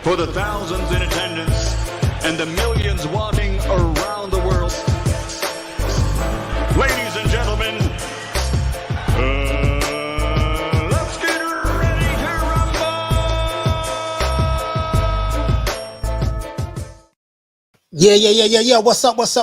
for the thousands in attendance and the millions watching around the world. Ladies and gentlemen, let's get ready to rumble! Yeah. What's up? It's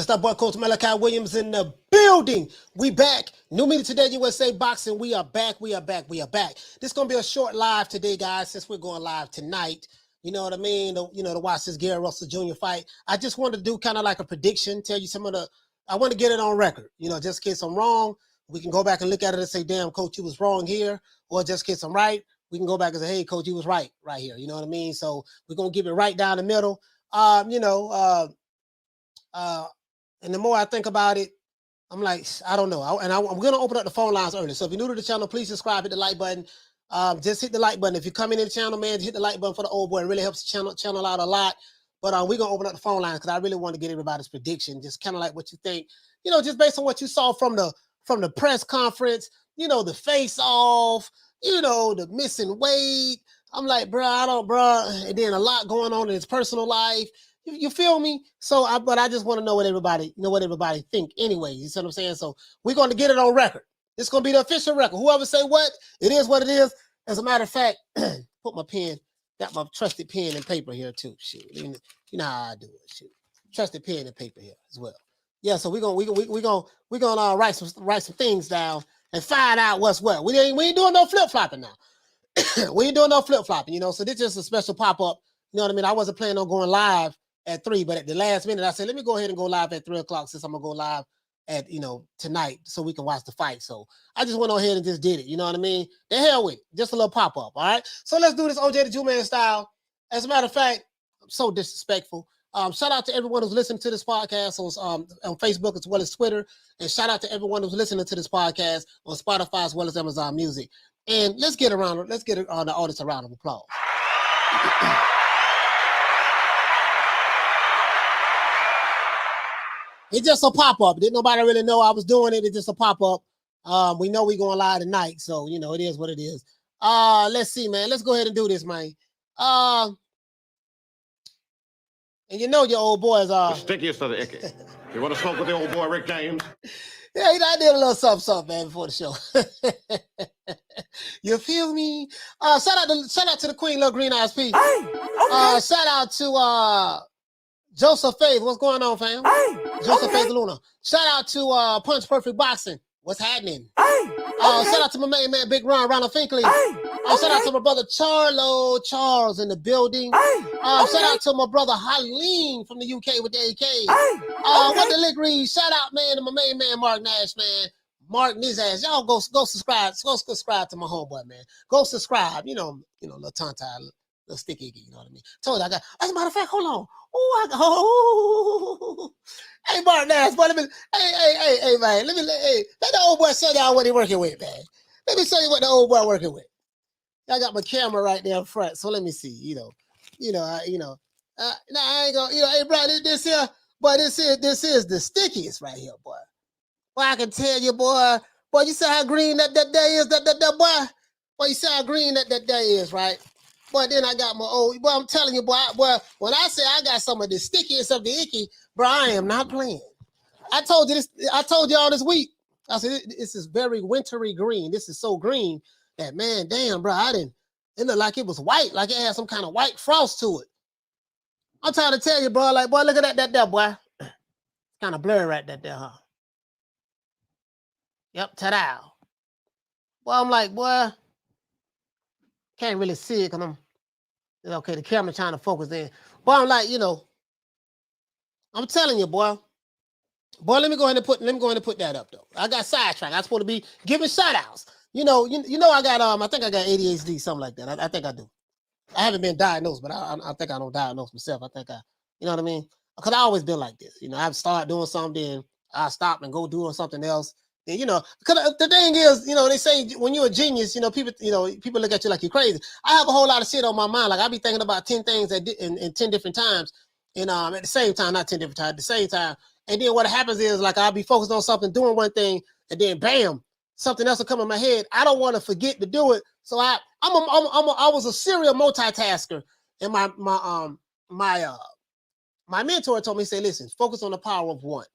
that boy Coach Malachi Williams in the building. We back. New Media Today USA Boxing. We are back. This is going to be a short live today, guys, since we're going live tonight. You know what I mean? To watch this Gary Russell Jr. fight. I just wanted to do kind of like a prediction, tell you some of the, I want to get it on record. Just in case I'm wrong, we can go back and look at it and say, damn, Coach, you was wrong here. Or just in case I'm right, we can go back and say, hey, Coach, you was right here. You know what I mean? So we're going to give it right down the middle. And the more I think about it, I'm like, I don't know. I'm going to open up the phone lines early. So if you're new to the channel, please subscribe, hit the like button. Just hit the like button. If you come in the channel, man, hit the like button for the old boy. It really helps the channel out a lot. But we're going to open up the phone lines because I really want to get everybody's prediction, just kind of like what you think, just based on what you saw from the press conference, the face off, the missing weight. I'm like, bro, and then a lot going on in his personal life. You feel me? So, but I just want to know what everybody, think anyway. You see what I'm saying? So we're going to get it on record. It's going to be the official record. Whoever say what, it is what it is. As a matter of fact, put my pen, got my trusted pen and paper here too. Shoot, you know how I do it. Shoot, trusted pen and paper here as well. Yeah, so we're gonna write some things down and find out what's what. We ain't doing no flip flopping now. We ain't doing no flip flopping, So this is just a special pop up. You know what I mean? I wasn't planning on going live at 3, but at the last minute, I said, let me go ahead and go live at 3 o'clock since I'm gonna go live at tonight so we can watch the fight. So I just went on ahead and just did it. You know what I mean? The hell with it. Just a little pop up. All right. So let's do this OJ the Jew Man style. As a matter of fact, I'm so disrespectful. Shout out to everyone who's listening to this podcast on Facebook as well as Twitter, and shout out to everyone who's listening to this podcast on Spotify as well as Amazon Music. And let's get the audience a round of applause. It's just a pop-up. Didn't nobody really know I was doing it. It's just a pop-up. We know we're going live tonight, so, it is what it is. Let's see, man. Let's go ahead and do this, man. And your old boys are... The stickiest of the icky. You want to smoke with the old boy, Rick James? Yeah, I did a little something, man, before the show. You feel me? Shout out to the Queen, Little Green Eyes P. Hey, okay. Shout out to... Joseph Faith, what's going on, fam? Hey, Joseph Faith Luna. Shout out to Punch Perfect Boxing. What's happening? Hey, shout out to my main man, Big Ronald Finkley. Shout out to my brother Charles in the building. Shout out to my brother Haleen from the UK with the AK. What the lick read? Shout out, man, to my main man, Mark Nash, man. Mark Nizaz. Y'all go subscribe. Go subscribe to my homeboy, man. Go subscribe. Little tongue-tied, little sticky, you know what I mean? Told you I got, as a matter of fact, hold on. Hey, Mark Nash, boy, hey, man, let the old boy show y'all what he working with, man. Let me show you what the old boy working with. I got my camera right there in front, so let me see, nah, I ain't gonna, hey, bro, this is the stickiest right here, boy. Boy, I can tell you, boy, you see how green that day is, that boy, you see how green that day is, right? But then I got my old, boy, I'm telling you, boy, when I say I got some of the stickiest of the icky, bro, I am not playing. I told y'all this week. I said, this is very wintry green. This is so green that, man, damn, bro, it looked like it was white, like it had some kind of white frost to it. I'm trying to tell you, bro, like, boy, look at that there, boy. Kind of blurry right there, huh? Yep, ta-da. Well, I'm like, boy, can't really see it because the camera trying to focus in. But I'm like, I'm telling you, boy. Boy, let me go ahead and put that up though. I got sidetracked. I'm supposed to be giving shout outs. I got I think I got ADHD, something like that. I think I do. I haven't been diagnosed, but I think I don't diagnose myself. I think you know what I mean? Because I always been like this. I've started doing something, then I stop and go doing something else. And, because the thing is, they say when you're a genius, people look at you like you're crazy. I have a whole lot of shit on my mind. Like I be thinking about 10 things in 10 different times. And at the same time, not 10 different times, at the same time. And then what happens is like, I'll be focused on something, doing one thing, and then bam, something else will come in my head. I don't want to forget to do it. So I was a serial multitasker. And my mentor told me, say, listen, focus on the power of one.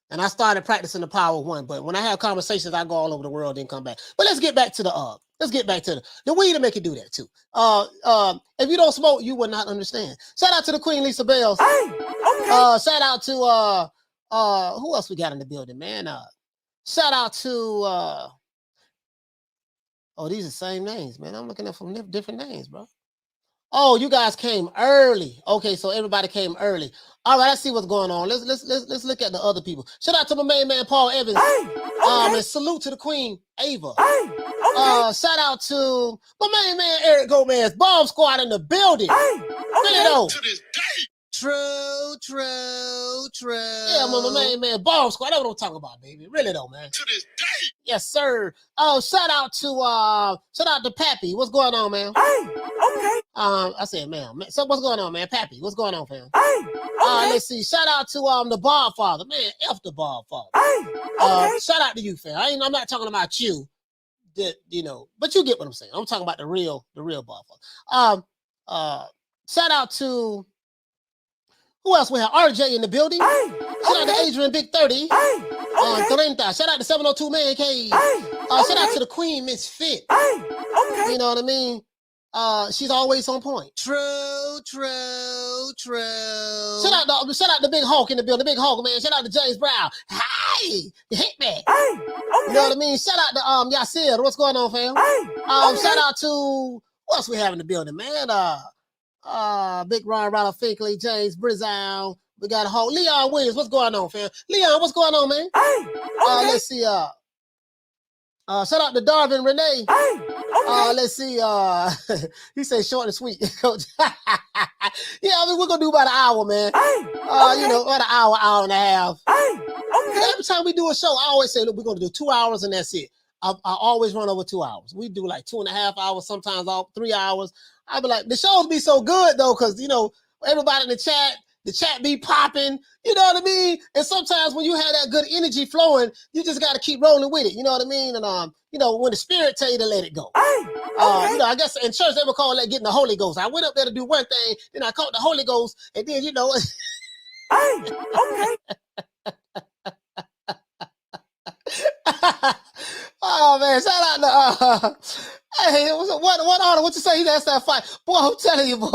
And I started practicing the power of one. But when I have conversations, I go all over the world and come back. But let's get back to the the weed to make it do that too. If you don't smoke, you will not understand. Shout out to the Queen Lisa Bells. Shout out to who else we got in the building, man? Shout out to oh, these are the same names, man. I'm looking at from different names, bro. Oh, you guys came early. Okay, so everybody came early. All right, let's see what's going on. Let's look at the other people. Shout out to my main man Paul Evans. And salute to the Queen Ava. Shout out to my main man Eric Gomez. Bomb Squad in the building. Really though. To this day. True. Yeah, my main man Bomb Squad. That's what I'm talking about, baby. Really though, man. To this day. Yes, sir. Oh, shout out to Pappy. What's going on, man? I said, man. So what's going on, man? Pappy, what's going on, fam? Let's see. Shout out to the Bob Father, man. F the Bob Father. Shout out to you, fam. I'm not talking about you, but you get what I'm saying. I'm talking about the real Bob Father. Shout out to who else we have? RJ in the building. Shout out to Adrian Big 30. 30. Shout out to 702 Man Cave. Shout out to the Queen Miss Fit. You know what I mean? She's always on point. True. Shout out the Big Hulk in the building. The Big Hulk, man. Shout out to James Brown. Hey, you hit me. You know what I mean? Shout out to Yasir. What's going on, fam? Shout out to who else we have in the building, man? Big Ron Ronald Finkley, James Brizow. We got a whole Leon Williams. What's going on, fam? Leon, what's going on, man? Let's see. Shout out to Darvin Renee. Let's see. He said short and sweet, Coach. Yeah, I mean, we're gonna do about an hour, man. About an hour and a half. Every time we do a show, I always say, look, we're gonna do 2 hours and that's it. I always run over 2 hours. We do like 2.5 hours, sometimes 3 hours. I be like, the shows be so good though, because everybody in the chat be popping, you know what I mean? And sometimes when you have that good energy flowing, you just got to keep rolling with it, you know what I mean? And when the spirit tell you to let it go. I guess in church they would call that getting the Holy Ghost. I went up there to do one thing, then I caught the Holy Ghost, and then Oh man, shout out to hey, what order? What you say? That's that fight. Boy, I'm telling you, boy.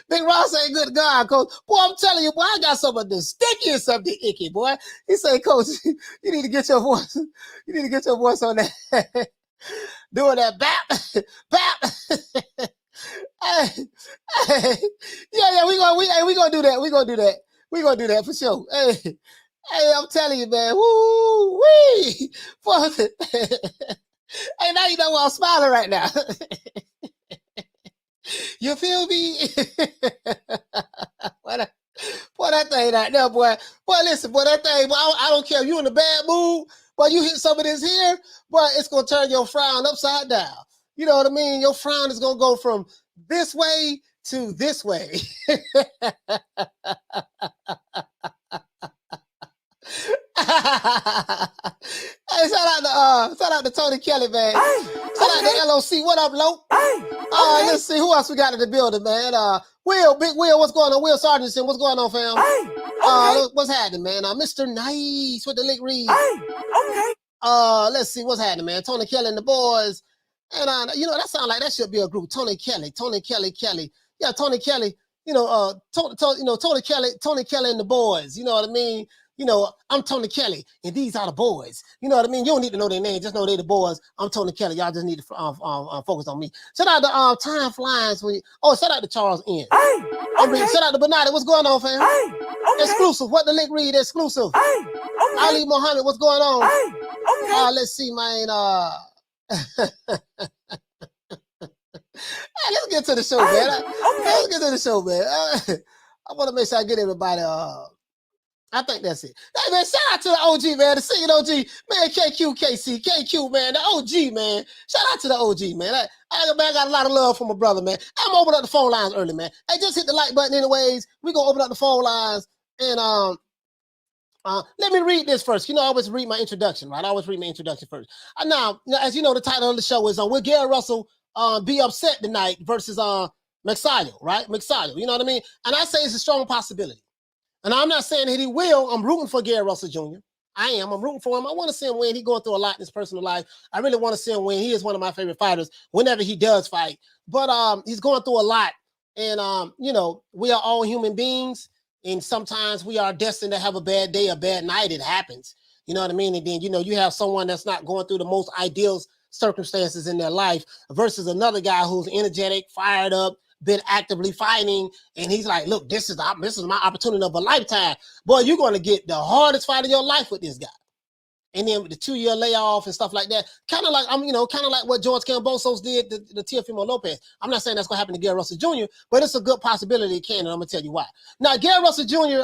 Big Ron say, good God, Coach. Boy, I'm telling you, boy, I got some of the stickiest of the icky, boy. He say, Coach, you need to get your voice. You need to get your voice on that. Doing that bap. Yeah, we gonna do that. We gonna do that for sure. Hey, I'm telling you, man. Woo wee. Hey, now you know why I'm smiling right now. You feel me? Boy, that thing right there, boy. Boy, listen, boy, that thing, boy, I don't care if you in a bad mood, boy, you hit some of this here, boy, it's gonna turn your frown upside down. You know what I mean? Your frown is gonna go from this way to this way. Hey, shout out to Tony Kelly, man. Shout out to LOC. What up, Lope? Let's see who else we got in the building, man. Big Will, what's going on? Will Sargentson, what's going on, fam? What's happening, man? Mr. Nice with the link read. Let's see what's happening, man. Tony Kelly and the boys, and that sounds like that should be a group. Tony Kelly. Yeah, Tony Kelly. Tony Kelly and the boys. You know what I mean? I'm Tony Kelly, and these are the boys. You know what I mean? You don't need to know their name. Just know they're the boys. I'm Tony Kelly. Y'all just need to focus on me. Shout out to Time Flies. Shout out to Charles N. Shout out to Bernardo. What's going on, fam? Exclusive. What the link read? Exclusive. Ali Mohammed. What's going on? Let's see, man. Hey, let's get to the show, man. Let's get to the show, man. I want to make sure I get everybody. I think that's it. Hey, man, shout out to the OG, man, the singing OG, man, KQ, man, the OG, man. Shout out to the OG, man. I got a lot of love for my brother, man. I'm opening up the phone lines early, man. Hey, just hit the like button anyways. We're going to open up the phone lines, and Let me read this first. I always read my introduction, right? I always read my introduction first. Now, as you know, the title of the show is "Will Gary Russell be upset tonight versus Magsayo?" Right, Magsayo. You know what I mean? And I say it's a strong possibility. And I'm not saying that he will. I'm rooting for Gary Russell Jr. I am. I'm rooting for him. I want to see him win. He's going through a lot in his personal life. I really want to see him win. He is one of my favorite fighters whenever he does fight. But he's going through a lot. And, we are all human beings. And sometimes we are destined to have a bad day, a bad night. It happens. You know what I mean? And then, you have someone that's not going through the most ideal circumstances in their life versus another guy who's energetic, fired up, been actively fighting, and he's like, look, this is my opportunity of a lifetime. Boy, you're going to get the hardest fight of your life with this guy. And then with the 2-year layoff and stuff like that, kind of like what George Cambosos did to Teofimo Lopez. I'm not saying that's going to happen to Gary Russell Jr., but it's a good possibility it can, and I'm going to tell you why. Now, Gary Russell Jr.,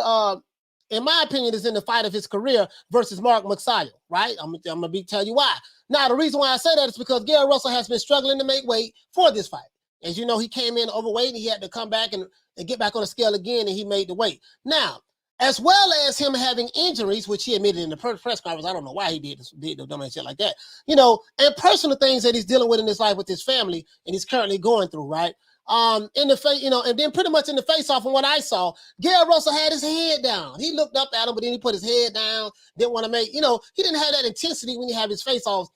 in my opinion, is in the fight of his career versus Mark Magsayo, right? I'm going to tell you why. Now, the reason why I say that is because Gary Russell has been struggling to make weight for this fight. As you know, he came in overweight and he had to come back and get back on the scale again, and he made the weight. Now, as well as him having injuries, which he admitted in the press conference, I don't know why he did the dumb shit like that, and personal things that he's dealing with in his life with his family and he's currently going through, right? In the face, and then pretty much in the face-off from what I saw, Gary Russell had his head down. He looked up at him, but then he put his head down, didn't want to make, he didn't have that intensity when you have his face-offs,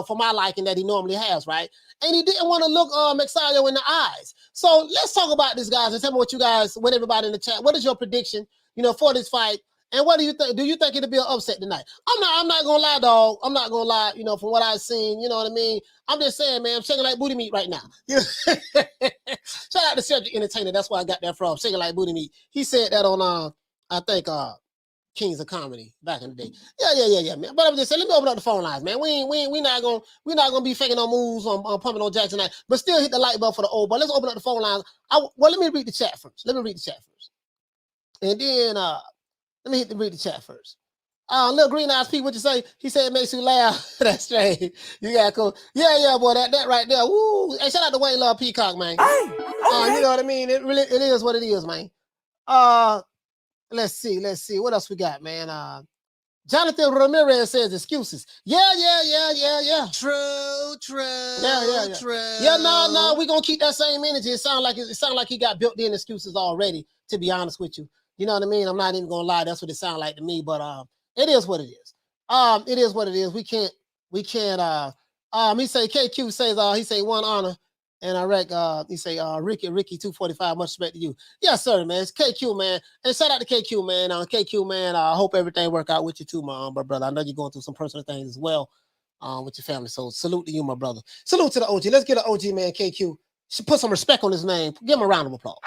for my liking that he normally has, right? And he didn't want to look Magsayo in the eyes. So let's talk about this, guys, and tell me what everybody in the chat, what is your prediction, for this fight? And what do you think? Do you think it'll be an upset tonight? I'm not gonna lie, dog. I'm not gonna lie, from what I've seen, you know what I mean? I'm just saying, man, I'm shaking like booty meat right now. Shout out to Cedric Entertainer. That's where I got that from. Shaking like booty meat. He said that on I think Kings of Comedy back in the day. Yeah, man. But I'm just saying, let me open up the phone lines, man. We not gonna be faking no moves on pumping on Jack tonight, but still hit the like button for the old boy. Let's open up the phone lines. Let me read the chat first. And then let me read the chat first. Little green eyes Pete, what you say? He said it makes you laugh. That's straight. You got cool. Yeah, boy, that right there. Woo! Hey, shout out to Wayne Love Peacock, man. Hey, okay. You know what I mean? It is what it is, man. Let's see. What else we got, man? Jonathan Ramirez says excuses. Yeah. True. Yeah, no, we're gonna keep that same energy. It sounds like he got built-in excuses already, to be honest with you. You know what I mean? I'm not even gonna lie, that's what it sounds like to me, but it is what it is. It is what it is. We can't he say KQ says he say one honor. And I reckon he say Ricky 245, much respect to you. Yes, sir, man. It's KQ, man. And shout out to KQ, man. KQ, man. I hope everything work out with you too, my brother. I know you're going through some personal things as well with your family. So salute to you, my brother. Salute to the OG. Let's get an OG, man. KQ. Should put some respect on his name. Give him a round of applause.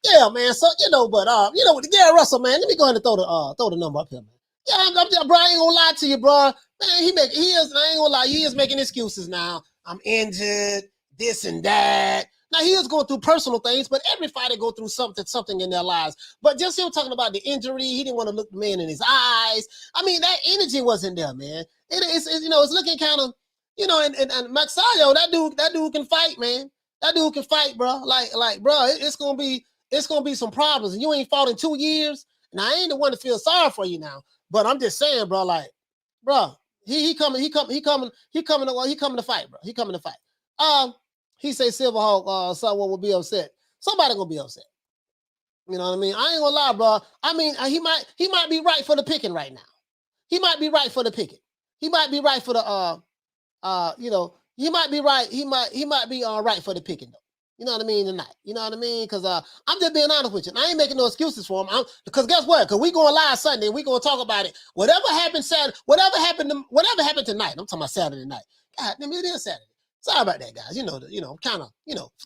Yeah, man. So but with the Gary Russell, man. Let me go ahead and throw the number up here, man. Yeah, bro, I ain't gonna lie to you, bro. Man, I ain't gonna lie, he is making excuses now. I'm injured, this and that. Now, he is going through personal things, but every fighter go through something in their lives. But just him talking about the injury, he didn't want to look the man in his eyes. I mean, that energy wasn't there, man. It's looking kind of, and Magsayo, that dude can fight, man. That dude can fight, bro. Like, bro, it's gonna be some problems. And you ain't fought in 2 years. Now, I ain't the one to feel sorry for you now. But I'm just saying, bro, like, bro, he coming to fight, bro. He coming to fight. He say Silverhawk, someone will be upset. Somebody gonna be upset. You know what I mean? I ain't gonna lie, bro. I mean, he might be right for the picking right now. He might be right for the picking. He might be right for the he might be right. He might be right for the picking though. You know what I mean tonight. You know what I mean? Because I'm just being honest with you. And I ain't making no excuses for him. Because guess what? Because we going live Sunday. We gonna talk about it. Whatever happened Saturday, whatever happened tonight. I'm talking about Saturday night. God damn it, is Saturday. Sorry about that, guys. I'm kind of,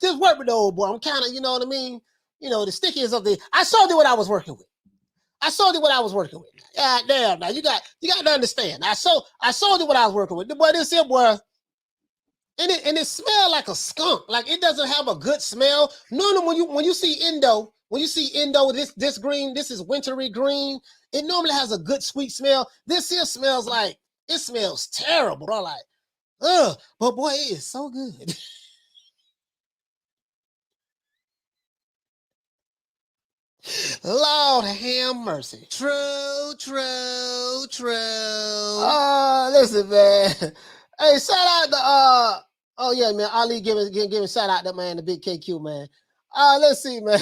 just work with the old boy. I'm kind of, you know what I mean? The stickiest of the. I showed you what I was working with. God damn, now you got to understand. I showed you what I was working with. The boy, this here boy. And it smelled like a skunk. Like it doesn't have a good smell. No, when you see Indo, this green, this is wintry green. It normally has a good sweet smell. This here smells like it smells terrible, bro. Like, but boy, it is so good. Lord have mercy. True. Listen, man. Hey, shout out to oh yeah, man. Ali giving shout out to man, the big KQ, man. Let's see, man.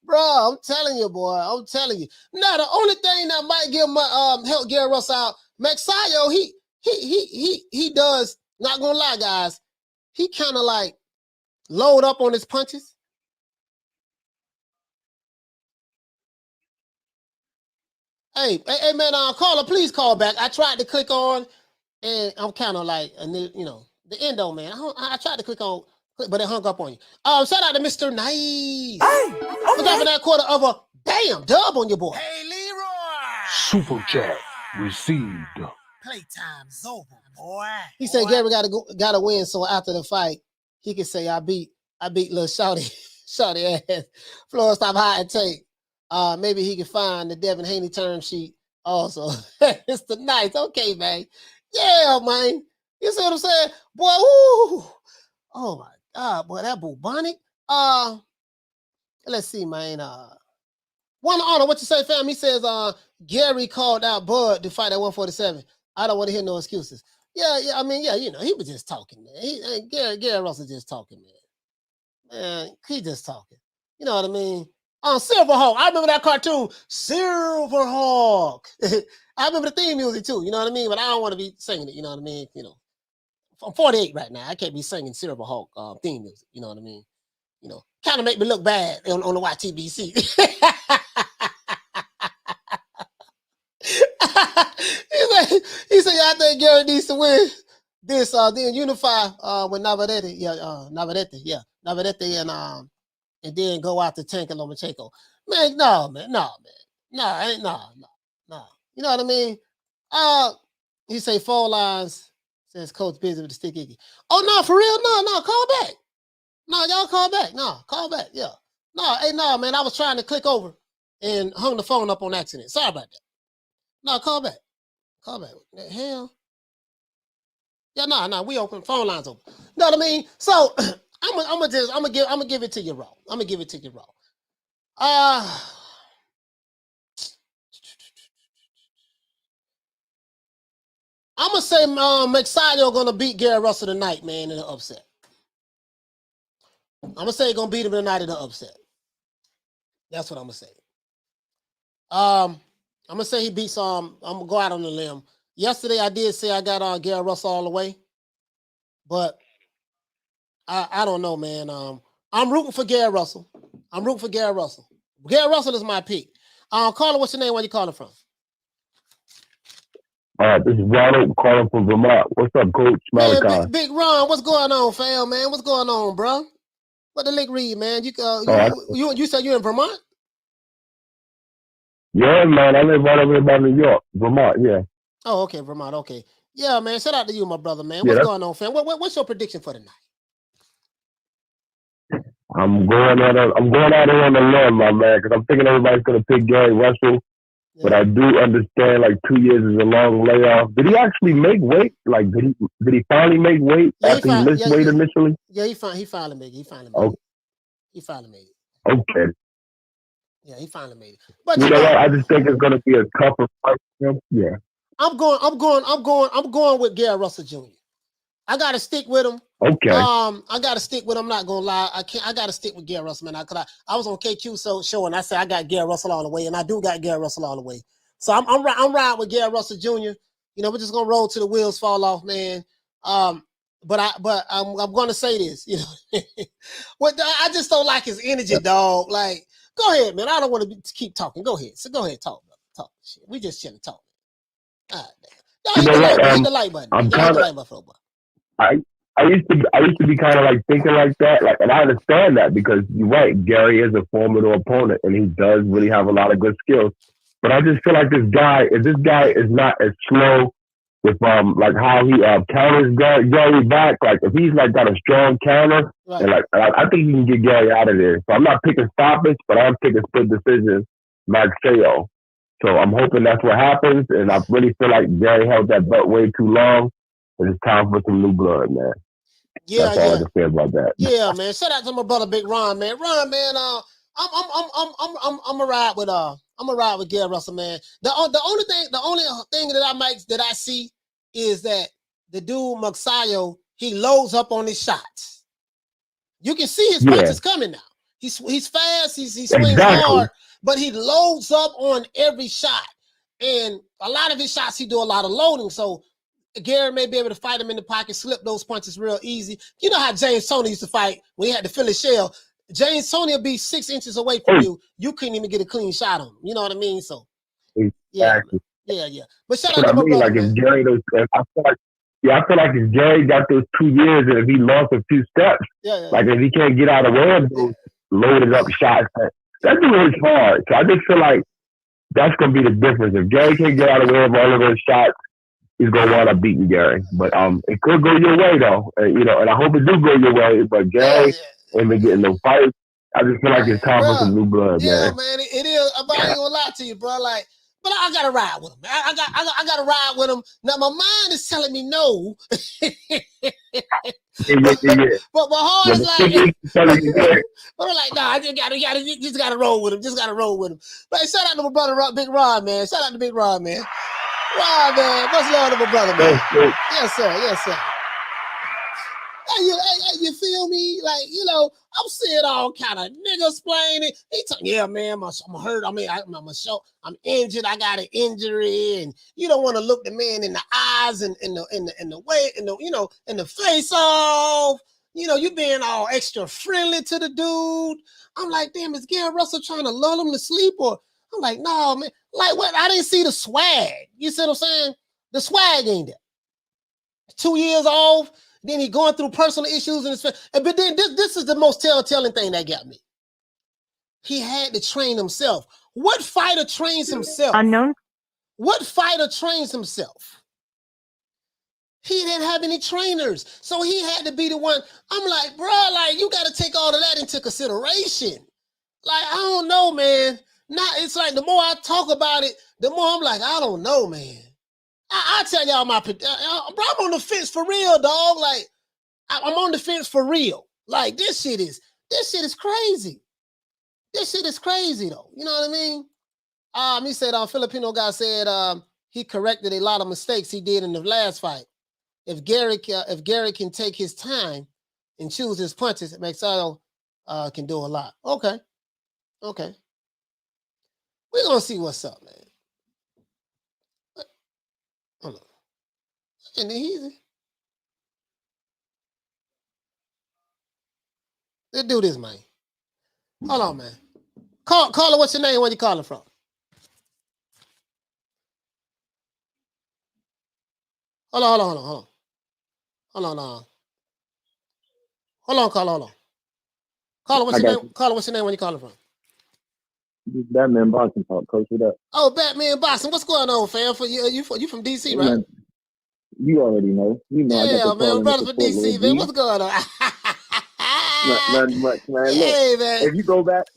Bro, I'm telling you, boy. I'm telling you. Now, the only thing that might give my help Gary Russell out, Magsayo, he does, not gonna lie, guys, he kind of like load up on his punches. Hey, man, caller, please call back. I tried to click on, and I'm kind of like, you know, the endo, man. I tried to click on, but it hung up on you. Shout out to Mr. Nice. Hey, look out for that quarter of a damn dub on your boy. Hey, Leroy. Super chat received. Playtime's over, boy. He said Gary gotta win, so after the fight, he can say I beat little Shawty ass. Floor stop high and take. Maybe he can find the Devin Haney term sheet also. It's the Nice. Okay, man. Yeah, man. You see what I'm saying? Boy, ooh. Oh my God, boy, that bubonic. Let's see, man. One honor, what you say, fam? He says Gary called out Bud to fight at 147. I don't want to hear no excuses. Yeah, I mean, yeah, you know, he was just talking, man. Gary Russell just talking, man. Man, he just talking. You know what I mean? Silverhawk. I remember that cartoon, Silverhawk. I remember the theme music too, you know what I mean? But I don't want to be singing it, you know what I mean? You know, I'm 48 right now. I can't be singing Silverhawk theme music, you know what I mean? You know, kind of make me look bad on the YTBC. He said, I think Gary needs to win this, then unify with Navarrete, and then go out to Tank and Lomachenko. Man, no. You know what I mean? He say 4 lines, says Coach busy with the stick icky. Oh, no, for real? No, call back. No, y'all call back. No, call back, yeah. No, man, I was trying to click over and hung the phone up on accident. Sorry about that. No, call back. Call back. What the hell? Yeah, no, we open. Phone lines open. You know what I mean? So I'm gonna give it to you raw. I'm gonna give it to you raw. I'm gonna say Magsayo gonna beat Gary Russell tonight, man, in an upset. I'm gonna say he's gonna beat him tonight in an upset. That's what I'm gonna say. I'm gonna say he beats I'm gonna go out on the limb. Yesterday I did say I got Gary Russell all the way, but I don't know, man. I'm rooting for Gary Russell. Gary Russell is my pick. Caller, what's your name? Where you calling from? This is Ronald calling from Vermont. What's up, Coach Malachi? Big Ron, what's going on, fam, man? What's going on, bro? What the lick read, man? You said you're in Vermont? Yeah, man. I live right over here by New York, Vermont. Yeah. Oh, okay, Vermont. Okay. Yeah, man. Shout out to you, my brother, man. What's going on, fam? What's your prediction for tonight? I'm going out here on the limb, my man, because I'm thinking everybody's gonna pick Gary Russell. Yeah. But I do understand, like, 2 years is a long layoff. Did he actually make weight? Like, did he finally make weight after he missed weight initially? Yeah, he finally made it. He finally made it. Okay. Yeah, he finally made it. But you know what? I just think it's gonna be a tougher fight for him. Yeah. I'm going with Gary Russell Jr. I gotta stick with him. Okay. I gotta stick with him. I'm not gonna lie. I gotta stick with Gary Russell, man. I was on KQ show and I said I got Gary Russell all the way, and I do got Gary Russell all the way. So I'm riding with Gary Russell Jr. You know, we're just gonna roll till the wheels fall off, man. But I'm gonna say this, you know. I just don't like his energy, dog. Like, go ahead, man. I don't want to keep talking. Go ahead. So go ahead, talk, brother. Talk. Shit. We just chilling, talk. All right, y'all hit the like button. I'm kind of. I used to be kind of like thinking like that, like, and I understand that because you're right. Gary is a formidable opponent, and he does really have a lot of good skills. But I just feel like this guy is not as slow with like how he counters Gary back. Like if he's like got a strong counter, right. And like I think he can get Gary out of there. So I'm not picking stoppage, but I'm picking split decision, Magsayo. So I'm hoping that's what happens, and I really feel like Gary held that belt way too long, and it's time for some new blood, man. Yeah, that's all I can say about that. Yeah, man. Shout out to my brother, Big Ron, man. Ron, man. I'm a ride with Gary Russell, man. The only thing that I see is that the dude Magsayo, he loads up on his shots. You can see his punches coming now. He's fast, he swings hard, but he loads up on every shot. And a lot of his shots, he do a lot of loading. So Gary may be able to fight him in the pocket, slip those punches real easy. You know how James Toney used to fight when he had the Philly shell. James Toney will be 6 inches away from you. You couldn't even get a clean shot on him. You know what I mean? So yeah. But shout out to my brother, like man. If Gary, I feel like if Gary got those 2 years and if he lost a few steps, like if he can't get out of way of those loaded up shots, that dude is hard. So I just feel like that's gonna be the difference. If Gary can't get out of the way of all of those shots, he's gonna wind up beating Gary. But it could go your way though, and I hope it do go your way. But Gary ain't been getting no fights. I just feel like it's time for some new blood, man. Yeah, man, it is. But I ain't gonna lie to you, bro. Like, but I gotta ride with him. I gotta ride with him. Now my mind is telling me no. But my heart is like, but I'm like, nah, I just gotta roll with him. Just gotta roll with him. But hey, shout out to my brother, Big Rod, man. Shout out to Big Rod, man. Rod, man. What's love to my brother, man? Yes, sir. Yes, sir. Hey, you feel me? Like, I'm seeing all kind of niggas playing it. He talking, yeah, man, I'm hurt. I mean, I'm injured. I got an injury, and you don't want to look the man in the eyes and in the way, in the face off. You being all extra friendly to the dude. I'm like, damn, is Gary Russell trying to lull him to sleep? Or I'm like, no, man. Like, what? I didn't see the swag. You see what I'm saying? The swag ain't there. 2 years off. Then he going through personal issues in his face. But then this is the most telltale thing that got me. He had to train himself. What fighter trains himself? Unknown. What fighter trains himself? He didn't have any trainers. So he had to be the one. I'm like, bro, like, you got to take all of that into consideration. Like, I don't know, man. It's like the more I talk about it, the more I'm like, I don't know, man. I tell y'all bro, I'm on the fence for real, dog. Like, I'm on the fence for real. Like, this shit is crazy. This shit is crazy, though. You know what I mean? He said, Filipino guy said he corrected a lot of mistakes he did in the last fight. If Gary can take his time and choose his punches, Magsayo can do a lot. Okay. We're gonna see what's up, man. Hold on. Ain't easy. Let's do this, man. Hold on, man. Caller, what's your name? Where you calling from? Hold on. Caller, what's your name? Caller, what's your name? Where you calling from? Batman Boxing Talk, coach. What up? Oh, Batman Boxing. What's going on, fam? You from DC, right? Man, you already know. Yeah, man. Brothers from DC, man. What's going on? Nothing much, man. Hey, look, man. If you go back,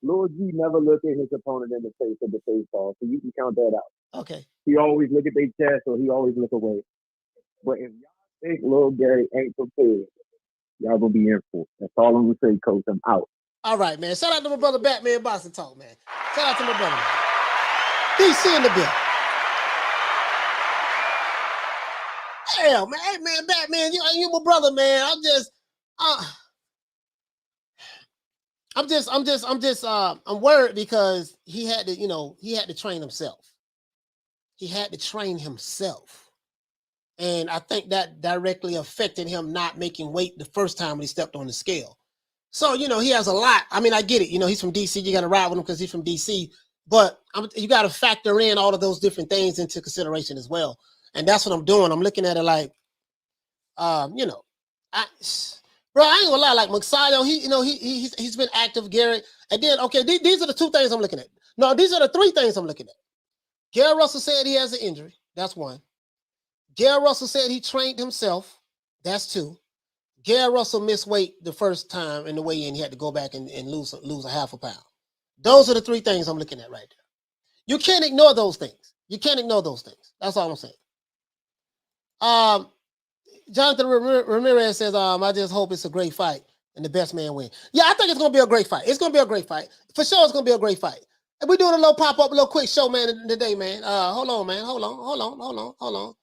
Lord G never looked at his opponent in the face of the face ball, so you can count that out. Okay. He always look at their chest, or he always look away. But if y'all think Lil Gary ain't prepared, y'all gonna be in for it. That's all I'm gonna say, coach. I'm out. All right, man. Shout out to my brother Batman Boxing Talk, man. Shout out to my brother, man. DC in the building. Hell, man. Hey, man, Batman, you my brother, man. I'm worried because he had to train himself. He had to train himself. And I think that directly affected him not making weight the first time when he stepped on the scale. So, he has a lot. I mean, I get it. He's from DC. You got to ride with him because he's from DC. But you got to factor in all of those different things into consideration as well. And that's what I'm doing. I'm looking at it like, bro, I ain't gonna lie. Like Magsayo, he's been active, Gary. And then, okay, these are the two things I'm looking at. No, these are the three things I'm looking at. Gary Russell said he has an injury. That's one. Gary Russell said he trained himself. That's two. Gary Russell missed weight the first time in the weigh-in. He had to go back and lose a half a pound. Those are the three things I'm looking at right there. You can't ignore those things. That's all I'm saying. Jonathan Ramirez says, I just hope it's a great fight. and the best man win. Yeah, I think it's gonna be a great fight. It's gonna be a great fight for sure. It's gonna be a great fight. And we're doing a little pop up, a little quick show, man, today, man. Hold on, man. Hold on.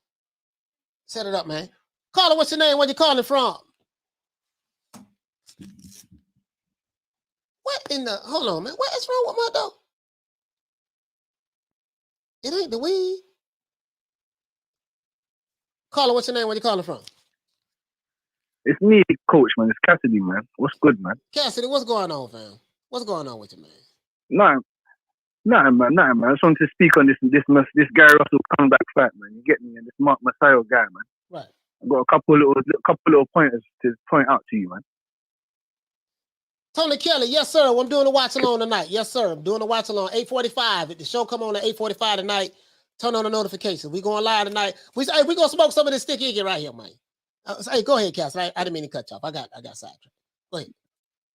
Set it up, man. Caller, what's your name? Where you calling from? What in the? Hold on, man. What is wrong with my dog? It ain't the weed. Caller, what's your name? Where you calling from? It's me, coach, man. It's Cassidy, man. What's good, man? Cassidy, what's going on, fam? What's going on with you, man? Nothing, man. I just wanted to speak on this Gary Russell comeback fight, man. You get me? And this Mark Magsayo guy, man. Right. I've got a couple little pointers to point out to you, man. Tony Kelly, yes, sir. I'm doing a watch along tonight. Yes, sir. I'm doing a watch along 8:45. If the show come on at 8:45 tonight, turn on the notifications. We going live tonight. We gonna smoke some of this sticky icky right here, man. Hey, go ahead, Cass. I didn't mean to cut you off. I got sidetracked. Go ahead.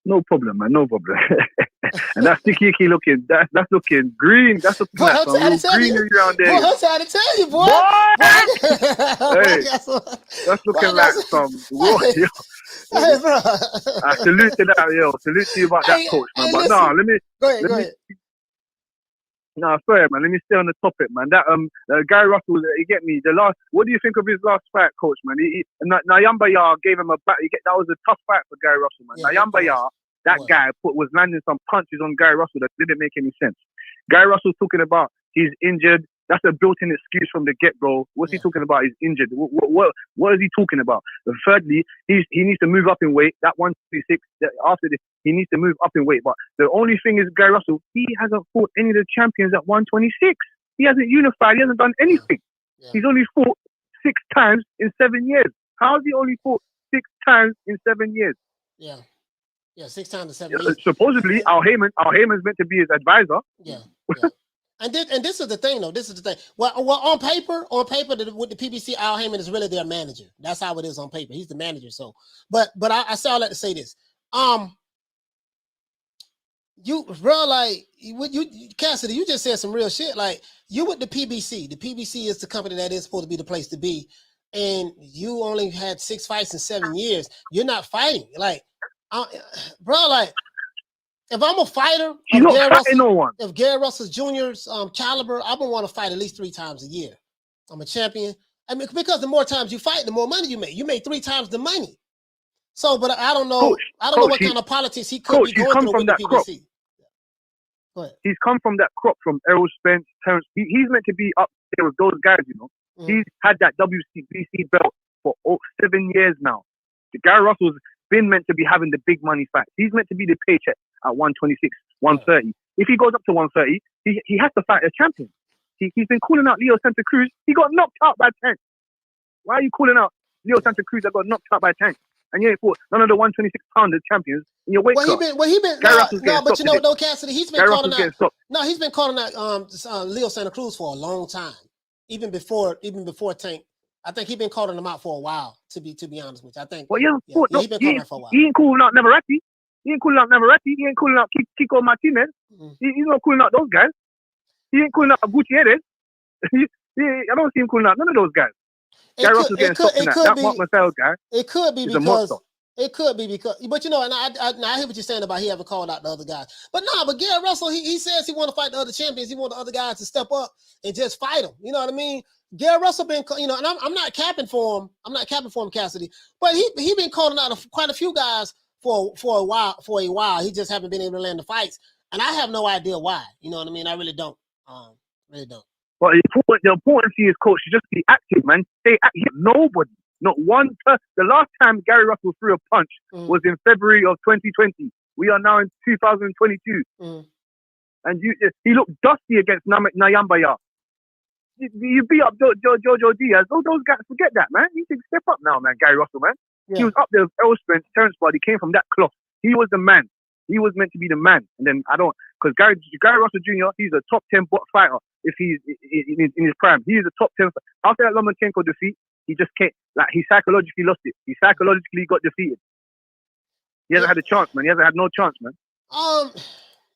No problem, man. No problem. And that sticky icky looking, that's looking green. That's looking boy, like some greenery around there. Boy, I'm trying to tell you, boy. Hey, that's looking like some. Hey, bro. I salute to that, yo. Salute to you about that, coach, man. But no, let me. Go ahead. No, sorry, man. Let me stay on the topic, man. That Gary Russell, you get me. What do you think of his last fight, coach, man? Nyambaya gave him a back. That was a tough fight for Gary Russell, man. Yeah, Nyambaya, that guy was landing some punches on Gary Russell that didn't make any sense. Gary Russell's talking about he's injured. That's a built-in excuse from the get-go. What's he talking about? He's injured. What is he talking about? And thirdly, he needs to move up in weight. That 126, after this, he needs to move up in weight. But the only thing is, Gary Russell, he hasn't fought any of the champions at 126. He hasn't unified. He hasn't done anything. Yeah. He's only fought 6 times in 7 years. How has he only fought 6 times in 7 years? Yeah, 6 times in 7 years. Supposedly, Al Heyman's meant to be his advisor. Yeah. And this is the thing, though. This is the thing. Well, on paper, with the PBC, Al Heyman is really their manager. That's how it is on paper. He's the manager. So, but I say all that to say this. You, bro, like you, Cassidy, you just said some real shit. Like you with the PBC. The PBC is the company that is supposed to be the place to be, and you only had 6 fights in 7 years. You're not fighting, like, bro, like. If I'm a fighter, if Gary Russell Jr.'s caliber, I'm gonna want to fight at least 3 times a year. I'm a champion. I mean, because the more times you fight, the more money you make. You make 3 times the money. So, but I don't know. I don't know what kind of politics he could be going through with the PBC. Go ahead. He's come from that crop from Errol Spence, Terrence. He's meant to be up there with those guys, you know. Mm-hmm. He's had that WBC belt for 7 years now. The Gary Russell's been meant to be having the big money fights. He's meant to be the paycheck at 126, 130. If he goes up to 130, he has to fight a champion. He's been calling out Leo Santa Cruz. He got knocked out by Tank. Why are you calling out Leo Santa Cruz that got knocked out by Tank? And you ain't fought none of the 126-pounder champions in your weight class. No, Cassidy, he's been calling out. No, he's been calling out Leo Santa Cruz for a long time, even before Tank. I think he's been calling him out for a while. To be honest with you, I think. Well, he's been calling him for a while. He ain't calling out Navarrete. He ain't calling out Navarrete. He ain't calling out Kiko Martinez. Mm-hmm. He's not calling out those guys. He ain't calling out Gutierrez. I don't see him calling out none of those guys. Gary Russell's getting stopped in that. That Mark Magsayo guy. It could be because. But you know, and I hear what you're saying about he haven't called out the other guys. But Gary Russell, he says he want to fight the other champions. He want the other guys to step up and just fight them. You know what I mean? Gary Russell been, and I'm not capping for him. I'm not capping for him, Cassidy. But he been calling out quite a few guys for a while. He just haven't been able to land the fights, and I have no idea why. You know what I mean? I really don't. Really don't. Well, the important thing is, coach, just be active, man. Stay active. Nobody, not one person. The last time Gary Russell threw a punch was in February of 2020. We are now in 2022, and he looked dusty against Nyambaya. You beat up Jojo Diaz. All those guys, forget that, man. You can step up now, man. Gary Russell, man. Yeah. He was up there with Errol Spence, Terrence Bud. He came from that cloth. He was the man. He was meant to be the man. And then because Gary Russell Jr., he's a top 10 fighter if he's in his prime. He is a top 10. After that Lomachenko defeat, he just can't, he psychologically lost it. He psychologically got defeated. He hasn't had a chance, man. He hasn't had no chance, man.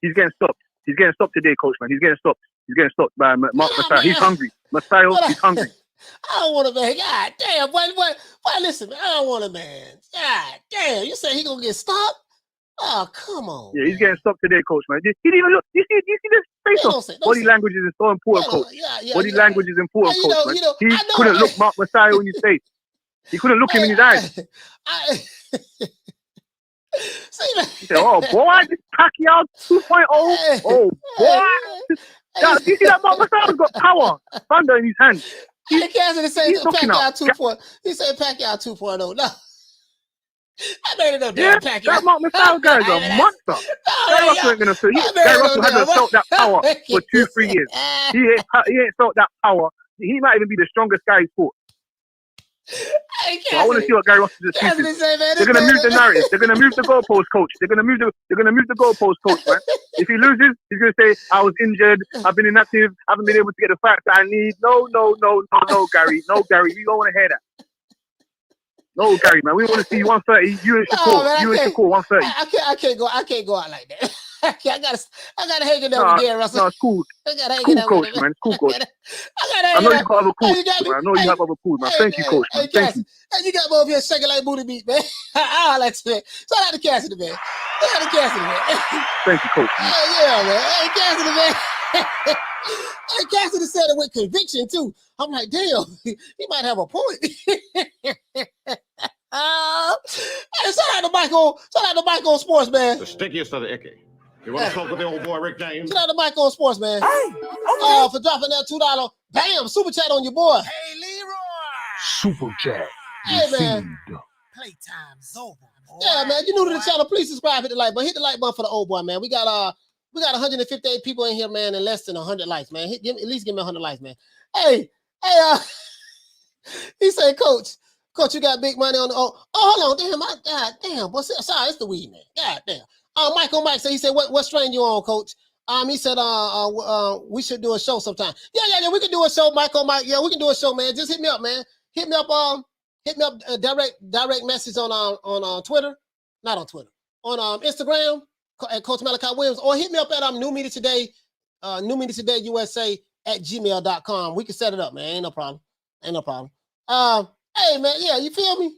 He's getting stopped. He's getting stopped today, coach, man. He's getting stopped. He's getting stopped by Mark Magsayo. He's hungry. Magsayo, he's hungry. I don't want a man. God damn, what? Listen, man, I don't want a man. God damn, you say he gonna get stopped? Oh, come on. Yeah, he's getting stopped today, coach, man. He didn't even look. You see this face off. Body language is so important, coach. Body language is important, coach, man. He couldn't look Mark Magsayo in his face. He couldn't look him in his eyes. He said, "Oh boy, this Pacquiao 2.0. Oh boy, you see that Mark Magsayo's got power, thunder in his hand." Cassidy said Pacquiao 2.0. He said Pacquiao 2.0. No. I made it up there. Yeah, that Mark Magsayo guy is a monster. Gary Russell ain't gonna feel. Gary Russell hasn't felt that power for 2-3 years. He ain't felt that power. He might even be the strongest guy he's fought. So I want to see what Gary Russell's excuses. They're gonna move the narrative. They're gonna move the goalpost, coach. They're gonna move the goalpost, coach, man. If he loses, he's gonna say, "I was injured. I've been inactive. I haven't been able to get the facts that I need." No, Gary. No, Gary. We don't want to hear that. No, Gary, man. We want to see you 130. You and Shakur. Man, you and Shakur 130. I can't go out like that. I gotta hang it down with Gary Russell. No, it's cool. Cool coach, man. It's cool coach. I know you got other calls, man. I know you have other calls, man. Thank you, coach. Man. Thank you. Hey, you got me over here shaking like booty meat, man. I like that. Shout out to Cassidy, man. Shout out to Cassidy, man. Thank you, coach. Yeah, man. Hey, Cassidy, man. Hey, Cassidy said it with conviction too. I'm like, damn, he might have a point. Hey, shout out to Michael. Shout out to Michael Sports, man. The stickiest of the icky. You want to talk with the old boy Rick James? Shout out to Michael Sports, man. Hey, okay. For dropping that $2. Bam, super chat on your boy. Hey, Leroy. Super chat. Hey, man. Playtime's over, boy. Yeah, man. You new to the channel, please subscribe, hit the like button. Hit the like button for the old boy, man. We got 158 people in here, man, and less than 100 likes, man. At least give me 100 likes, man. Hey, he said, Coach, you got big money on the hold on, damn, sorry, it's the weed, man. God damn. Michael Mike said, he said, what strain you on, Coach? He said, we should do a show sometime. Yeah, we can do a show, Michael Mike. Yeah, we can do a show, man. Just hit me up, man. Hit me up, direct message on Twitter, not on Twitter, on Instagram at Coach Malachi Williams, or hit me up at New Media Today, NewMediaTodayUSA at gmail.com. We can set it up, man. Ain't no problem. Hey, man, yeah, you feel me?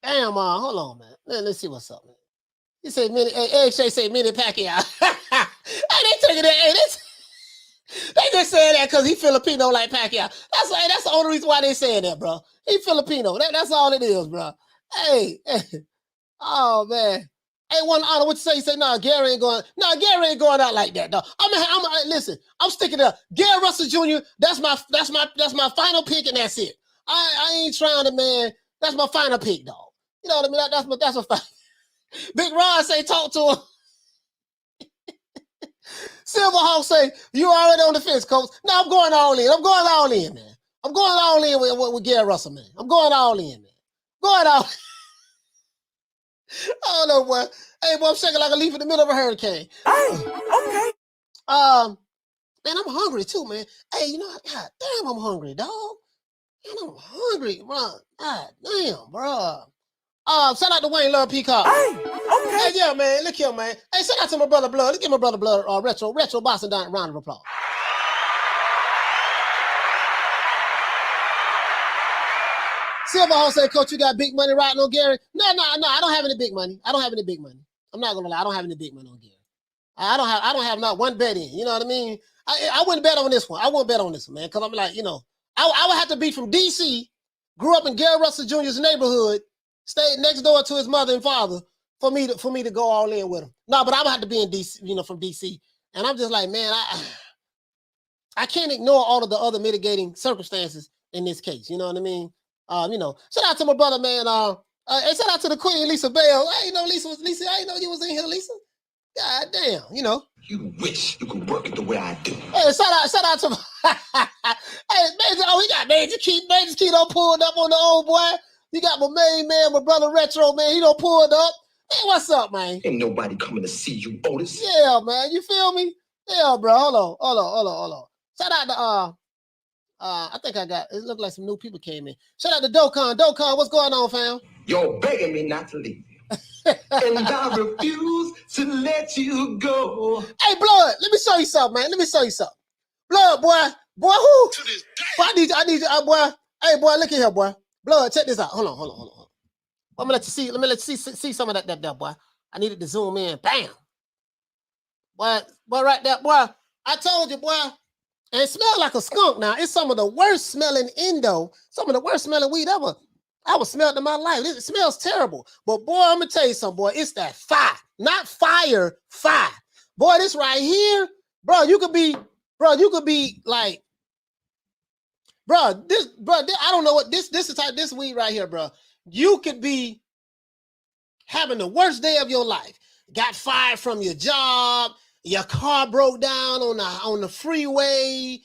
Damn, hold on, man. Let's see what's up, man. He said, Shay say Mini Pacquiao. Hey, they taking that. Hey, they just saying that because he Filipino like Pacquiao. That's the only reason why they saying that, bro. He Filipino. That's all it is, bro. Hey. Oh, man. Hey, one honor, what you say? You say, Gary ain't going out like that, dog. Listen, I'm sticking up. Gary Russell Jr., that's my final pick, and that's it. I ain't trying to, man. That's my final pick, dog. You know what I mean? That's my final. Big Ron say, talk to him. Silverhawk say, you already on the fence, Coach. No, I'm going all in, man. I'm going all in with Gary Russell, man. I'm going all in, man. Going all in. I don't know, boy. Hey, boy, I'm shaking like a leaf in the middle of a hurricane. Hey, okay. Man, I'm hungry too, man. Hey, you know, God damn, I'm hungry, dog. Man, I'm hungry, bro. God damn, bro. Shout out to Wayne Love Peacock. Hey, okay. Hey, yeah, man. Look here, man. Hey, shout out to my brother Blood. Let's give my brother Blood retro Boston down a round of applause. Silverhawk said, Coach, you got big money riding on Gary? No, I don't have any big money. I'm not gonna lie, I don't have any big money on Gary. I don't have not one bet in. You know what I mean? I wouldn't bet on this one. I won't bet on this one, man, because I'm like, you know, I would have to be from DC, grew up in Gary Russell Jr.'s neighborhood, stayed next door to his mother and father for me to go all in with him. No, but I would have to be in DC, you know, from DC. And I'm just like, man, I can't ignore all of the other mitigating circumstances in this case. You know what I mean? You know, shout out to my brother, man. And shout out to the Queen, Lisa Bell. I ain't know Lisa. I ain't know you was in here, Lisa. God damn, you know. You wish you could work it the way I do. Hey, shout out to hey, Major, we got Major Keto pulled up on the old boy. You got my main man, my brother Retro, man. He done pulled up. Hey, what's up, man? Ain't nobody coming to see you, Otis. Yeah, man. You feel me? Yeah, bro. Hold on. Shout out to I think it looked like some new people came in. Shout out to Dokon. Dokon, what's going on, fam? You're begging me not to leave. And I refuse to let you go. Hey, Blood, let me show you something, man. Blood, boy, Boy, who? Boy, I need you, boy. Hey, boy, look at here, boy. Blood, check this out. Hold on. I'm gonna let you see. Let me let you see some of that, boy. I needed to zoom in. Bam. Boy, right there, boy. I told you, boy. And it smells like a skunk now. It's some of the worst smelling Indo, some of the worst smelling weed ever I was smelled in my life. It smells terrible. But boy, I'm gonna tell you something, boy. It's that fire, not fire. Boy, this right here, bro, you could be like, this, I don't know what this is type, this weed right here, bro. You could be having the worst day of your life. Got fired from your job. Your car broke down on the freeway.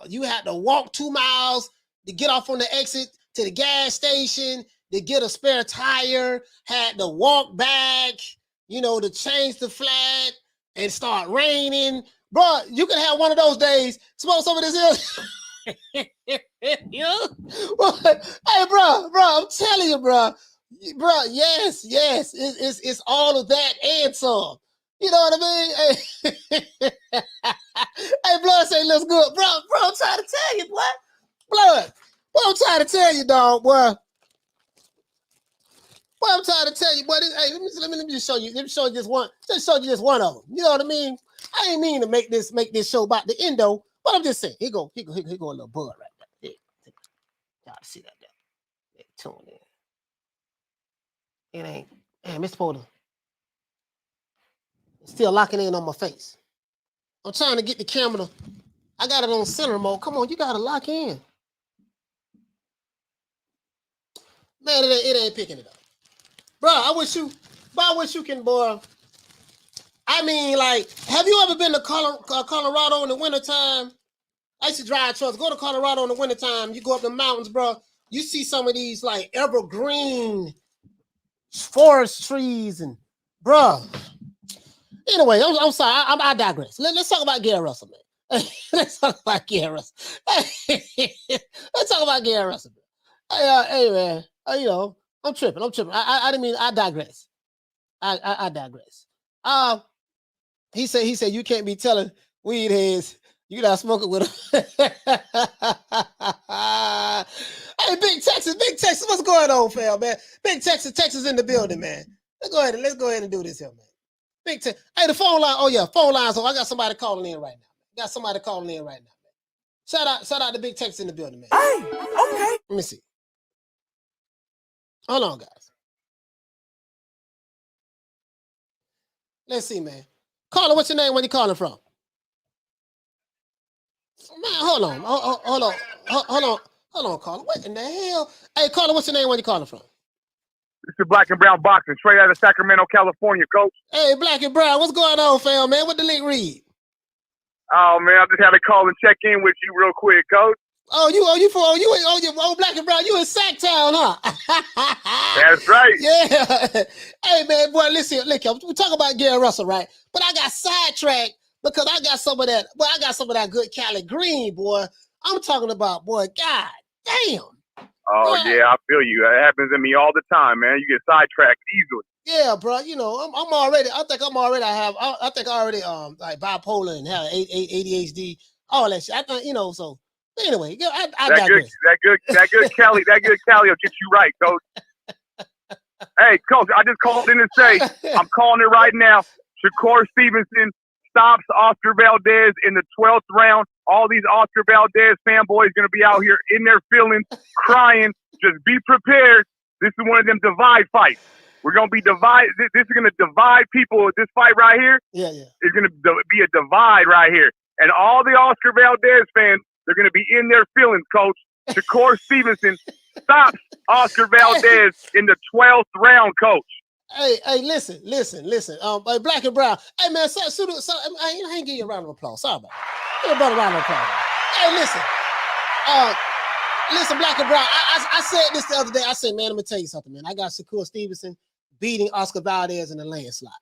You had to walk 2 miles to get off on the exit to the gas station to get a spare tire. Had to walk back, to change the flat and start raining. Bro, you can have one of those days. Smoke some of this here. Hey, bro, I'm telling you, bro, yes, it's all of that and some. You know what I mean? Hey, Blood say looks good. Bro, I'm trying to tell you, boy. Blood, I'm trying to tell you, dog, boy. Boy, I'm trying to tell you, boy. Hey, let me just show you. Let me show you just one. Just show you just one of them. You know what I mean? I ain't mean to make this show about the endo, but I'm just saying. Here go a little bud right there. Y'all see that there? Tune in. It ain't. Man, Mr. Porter. Still locking in on my face. I'm trying to get the camera. I got it on center mode. Come on, you gotta lock in. Man, it ain't picking it up. Bro, I wish you can, boy. I mean, like, have you ever been to Colorado in the wintertime? I used to drive trucks. Go to Colorado in the wintertime. You go up the mountains, bro. You see some of these, like, evergreen forest trees and, bro. Anyway, I'm sorry. I digress. Let's talk about Gary Russell, man. Let's talk about Gary Russell. Let's talk about Gary Russell. Hey, man. I'm tripping. I didn't mean. I digress. I digress. He said you can't be telling weed heads you not smoking with them. Hey, Big Texas, what's going on, fam, man? Big Texas in the building, man. Let's go ahead and do this here, man. Big Texas. Hey, the phone line. Oh yeah, phone lines. Oh, I got somebody calling in right now. Man. Shout out to Big Texas in the building, man. Hey, okay. Let me see. Hold on, guys. Let's see, man. Caller, what's your name? Where you calling from? Man, hold on, caller. What in the hell? Hey, caller, what's your name? Where you calling from? This is Black and Brown Boxing, straight out of Sacramento, California, coach. Hey, Black and Brown, what's going on, fam, man? What the link read? Oh man, I just had to call and check in with you real quick, coach. You Black and Brown, you in Sacktown, huh? That's right. Yeah. Hey man, boy, listen, look, we talk about Gary Russell, right? But I got sidetracked because I got some of that good Cali Green, boy. I'm talking about, boy, god damn. Oh boy. Yeah, I feel you. It happens to me all the time, man. You get sidetracked easily. Yeah, bro. I think I already like bipolar and have ADHD, all that shit. I think, so anyway, I digress. That good Cali will get you right, coach. Hey, coach, I just called in to say I'm calling it right now. Shakur Stevenson stops Oscar Valdez in the 12th round. All these Oscar Valdez fanboys going to be out here in their feelings, crying. Just be prepared. This is one of them divide fights. We're going to be divided. This is going to divide people. This fight right here is going to be a divide right here. And all the Oscar Valdez fans, they're going to be in their feelings, coach. Shakur Stevenson stops Oscar Valdez in the 12th round, coach. Hey, listen. Black and Brown. Hey, man, I ain't give you a round of applause. Sorry about it. Give a round of applause. Hey, listen, Black and Brown. I said this the other day. I said, man, let me tell you something, man. I got Shakur Stevenson beating Oscar Valdez in a landslide.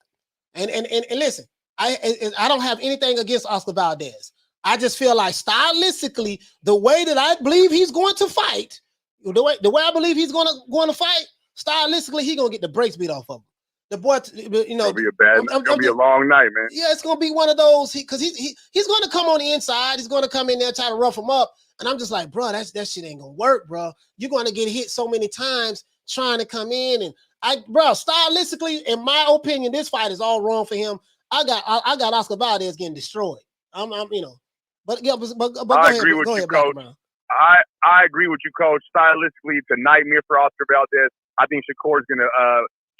And listen, I don't have anything against Oscar Valdez. I just feel like stylistically, the way that I believe he's going to fight, the way I believe he's going to fight, stylistically, he's going to get the brakes beat off of him. The boy, you know, It's gonna be a long night, man. Yeah, it's gonna be one of those because he's gonna come on the inside. He's gonna come in there try to rough him up, and I'm just like, bro, that shit ain't gonna work, bro. You're gonna get hit so many times trying to come in, and stylistically, in my opinion, this fight is all wrong for him. I got Oscar Valdez getting destroyed. I'm you know, but go ahead, Coach. I agree with you, Coach. Stylistically, it's a nightmare for Oscar Valdez. I think Shakur's gonna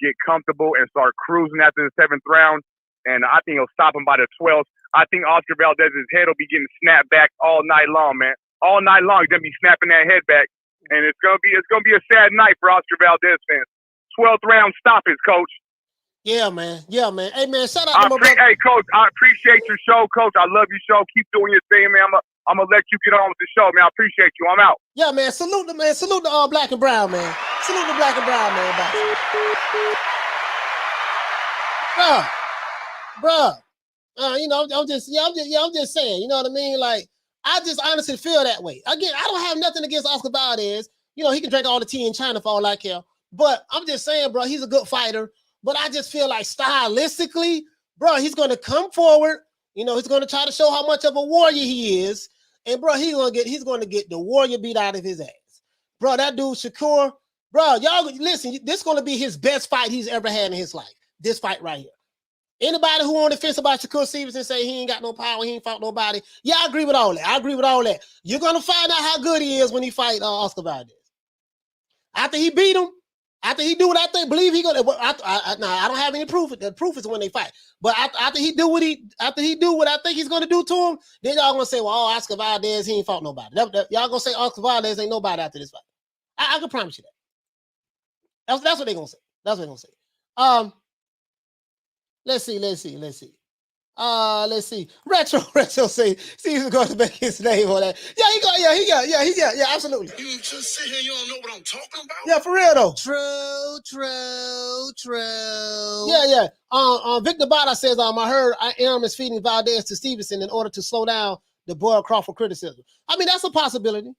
get comfortable and start cruising after the 7th round, and I think he'll stop him by the 12th. I think Oscar Valdez's head will be getting snapped back all night long, man. All night long, he's gonna be snapping that head back, and it's gonna be a sad night for Oscar Valdez fans. 12th round stoppage, Coach. Yeah, man. Hey, man, shout out to my brother. Hey, Coach, I appreciate your show, Coach. I love your show. Keep doing your thing, man. I'm gonna let you get on with the show, man. I appreciate you. I'm out. Yeah, man. Salute to all black and brown, man. Salute to black and brown, man. Bro. You know, I'm just saying. You know what I mean? Like, I just honestly feel that way. Again, I don't have nothing against Oscar Valdez. You know, he can drink all the tea in China for all I care. But I'm just saying, bro, he's a good fighter. But I just feel like stylistically, bro, he's gonna come forward. You know, he's gonna try to show how much of a warrior he is. And bro, he's gonna get the warrior beat out of his ass. Bro, that dude Shakur, bro, y'all listen, this is gonna be his best fight he's ever had in his life. This fight right here. Anybody who on the fence about Shakur Stevenson say he ain't got no power, he ain't fought nobody. Yeah, I agree with all that. You're gonna find out how good he is when he fight Oscar Valdez. After he beat him, after he do what I believe he gonna. I don't have any proof. The proof is when they fight. But after he do what I think he's gonna do to him, then y'all gonna say, well, Oscar Valdez, he ain't fought nobody. Y'all gonna say Oscar Valdez ain't nobody after this fight. I can promise you that. That's what they gonna say. That's what they gonna say. Let's see. Let's see. Retro say Steve's going to make his name on that. Yeah, absolutely. You just sit here, you don't know what I'm talking about? Yeah, for real though. True. Yeah. Victor Bada says, I heard Aram is feeding Valdez to Stevenson in order to slow down the Boyle Crawford criticism. I mean, that's a possibility.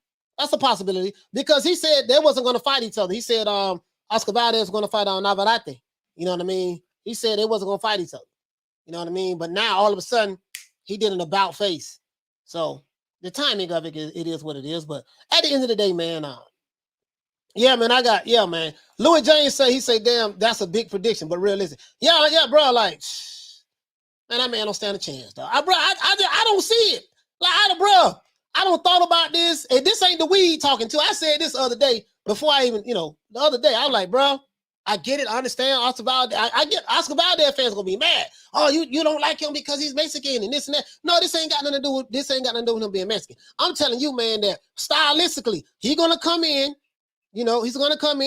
Because he said they wasn't going to fight each other. He said Oscar Valdez was going to fight Navarrete. You know what I mean? He said they wasn't going to fight each other. You know what I mean? But now all of a sudden he did an about face. So the timing of it is what it is. But at the end of the day, man, man. Louis James say, damn, that's a big prediction, but realistic. Yeah, bro. Like, man, that man don't stand a chance, dog. I don't see it. Like, bro, I don't thought about this. And this ain't the weed talking to. I said this the other day before I even, the other day, I was like, bro, I get it. I understand. Oscar Valdez. I get Oscar Valdez fans gonna be mad. Oh, you don't like him because he's Mexican and this and that. No, this ain't got nothing to do with him being Mexican. I'm telling you, man, that stylistically, he's gonna come in. He's gonna come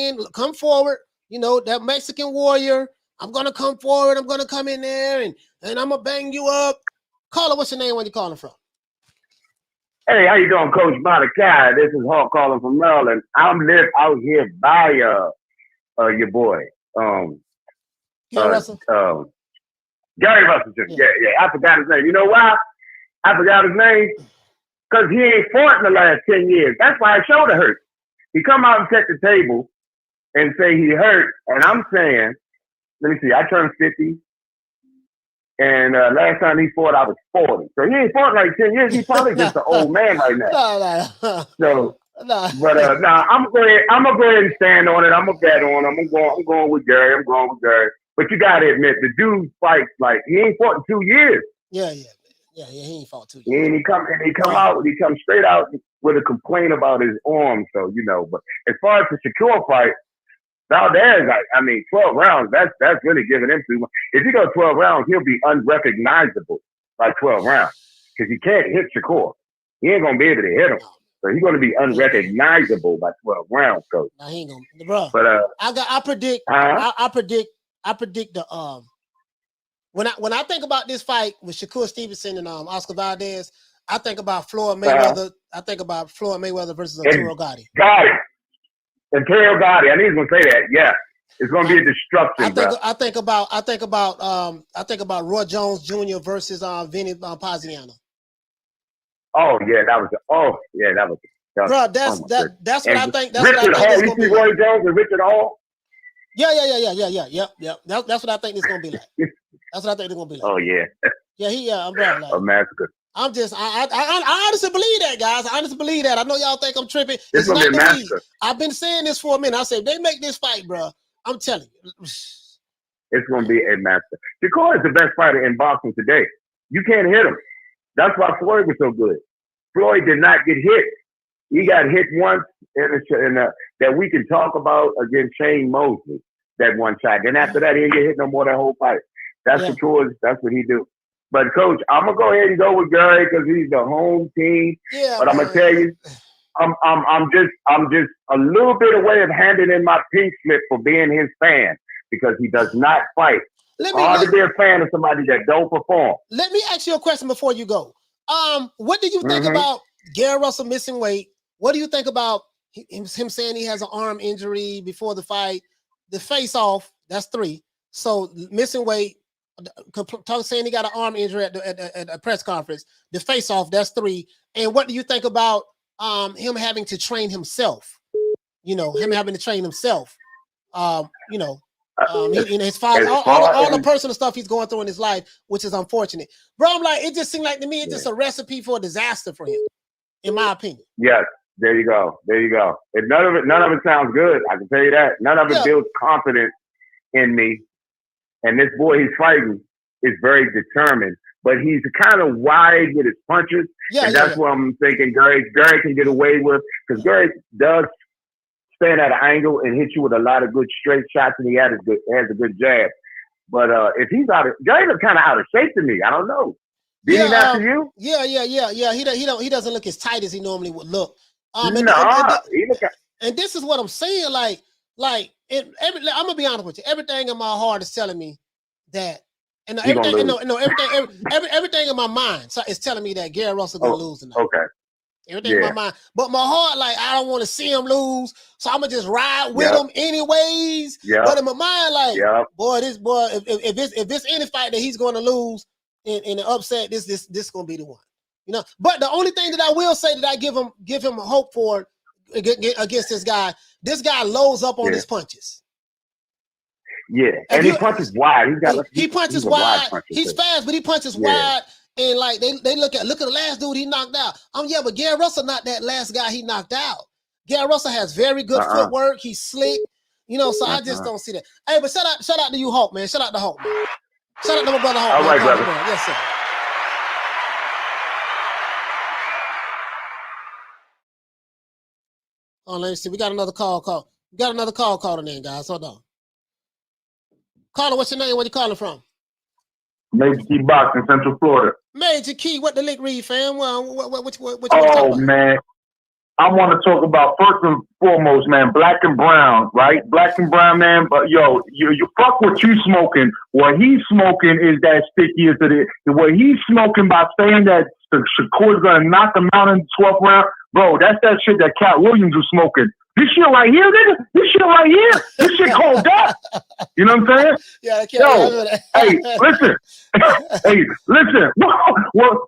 forward. That Mexican warrior. I'm gonna come forward. I'm gonna come in there and I'm gonna bang you up. Caller, what's your name? Where you calling from? Hey, how you doing, Coach Malachi? This is Hawk calling from Maryland. I'm live out here by your boy, Gary Russell. Gary Russell. Yeah. I forgot his name. You know why? I forgot his name? Because he ain't fought in the last 10 years. That's why his shoulder hurt. He come out and set the table and say he hurt. And I'm saying, let me see, I turned 50. And last time he fought, I was 40. So he ain't fought in like 10 years. He's probably just an old man right now. No. So, but I'm gonna go ahead and stand on it. I'm gonna bet on him. I'm going with Gary. But you gotta admit, the dude fights like he ain't fought in 2 years. Yeah. He ain't fought 2 years. And he comes straight out with a complaint about his arm. So but as far as the Shakur fight, Valdez, 12 rounds. That's really giving him too much. If he goes 12 rounds, he'll be unrecognizable by 12 rounds because he can't hit Shakur. He ain't gonna be able to hit him. So he's going to be unrecognizable by 12 rounds, Coach. Nah, he ain't gonna, bro. But I predict the when I think about this fight with Shakur Stevenson and Oscar Valdez, I think about Floyd Mayweather. I think about Floyd Mayweather versus Arturo Gotti. Arturo Gotti. I knew he was going to say that. Yeah, it's going to be a destruction. I think about Roy Jones Jr. versus Vinny Paziano. Oh yeah, that was. Bro, that's what I think. That's Richard what I think Hall. it's You gonna see be. Roy Jones and Richard Hall? Yeah. That's what I think it's gonna be like. That's what I think it's gonna be like. Oh yeah. Yeah, bro. Like, A massacre. I'm just, I honestly believe that, guys. I honestly believe that. I know y'all think I'm tripping. It's gonna be a massacre. I've been saying this for a minute. I said, if they make this fight, bro, I'm telling you. It's gonna be a massacre. Shakur is the best fighter in boxing today. You can't hit him. That's why Floyd was so good. Floyd did not get hit. He got hit once that we can talk about against Shane Mosley, that one shot. Then after that, he didn't get hit no more that whole fight. That's Shakur's, that's what he do. But Coach, I'm gonna go ahead and go with Gary because he's the home team. Yeah, but I'm gonna tell you, I'm just a little bit away of handing in my pink slip for being his fan because he does not fight. Hard to be a fan of somebody that don't perform. Let me ask you a question before you go. What do you think about Gary Russell missing weight? What do you think about him saying he has an arm injury before the fight? The face-off, that's 3. So missing weight, saying he got an arm injury at a press conference. The face-off, that's 3. And what do you think about him having to train himself? You know, him having to train himself. His father, all the personal stuff he's going through in his life, which is unfortunate. Bro, I'm like, it just seemed like to me, it's just a recipe for a disaster for him, in my opinion. Yes, there you go. And none of it sounds good. I can tell you that. None of it builds confidence in me. And this boy he's fighting is very determined, but he's kind of wide with his punches. And that's what I'm thinking Gary can get away with, because Gary does stand at an angle and hit you with a lot of good straight shots, and he has a good jab. But if he's Gary looks kind of out of shape to me. I don't know. Did he not to you? Yeah. He doesn't look as tight as he normally would look. And this is what I'm saying. I'm gonna be honest with you. Everything in my heart is telling me that, and everything in my mind is telling me that Gary Russell gonna lose tonight. Okay. Everything in my mind, but my heart, like, I don't want to see him lose, so I'm gonna just ride with him anyways. But in my mind, like, boy, if it's any fight that he's going to lose in an upset, this gonna be the one, you know. But the only thing that I will say that I give him hope for against this guy loads up on his punches. Yeah, and he punches wide. He punches wide. He's fast, but he punches wide. And like they look at the last dude he knocked out. But Gary Russell not that last guy he knocked out. Gary Russell has very good footwork. He's slick, you know. So I just don't see that. Hey, but shout out to you, Hulk, man. Shout out to Hulk, man. Shout out to my brother Hulk. All right, brother. Yes, sir. Oh, let me see. We got another call. We got another call calling in, guys. Hold on. Caller, what's your name? Where you calling from? Major Key Boxing, Central Florida. Major Key, what the lick read, fam? What man, I want to talk about first and foremost, man, Black and Brown, right? Black and Brown, man. But yo, you fuck what you smoking. What he's smoking is that sticky as it is. What he's smoking by saying that Shakur's gonna knock him out in the 12th round, bro. That's that shit that Cat Williams was smoking. This shit right here, nigga. This shit right here. This shit called death. You know what I'm saying? Yeah, I can't remember that. Hey, listen.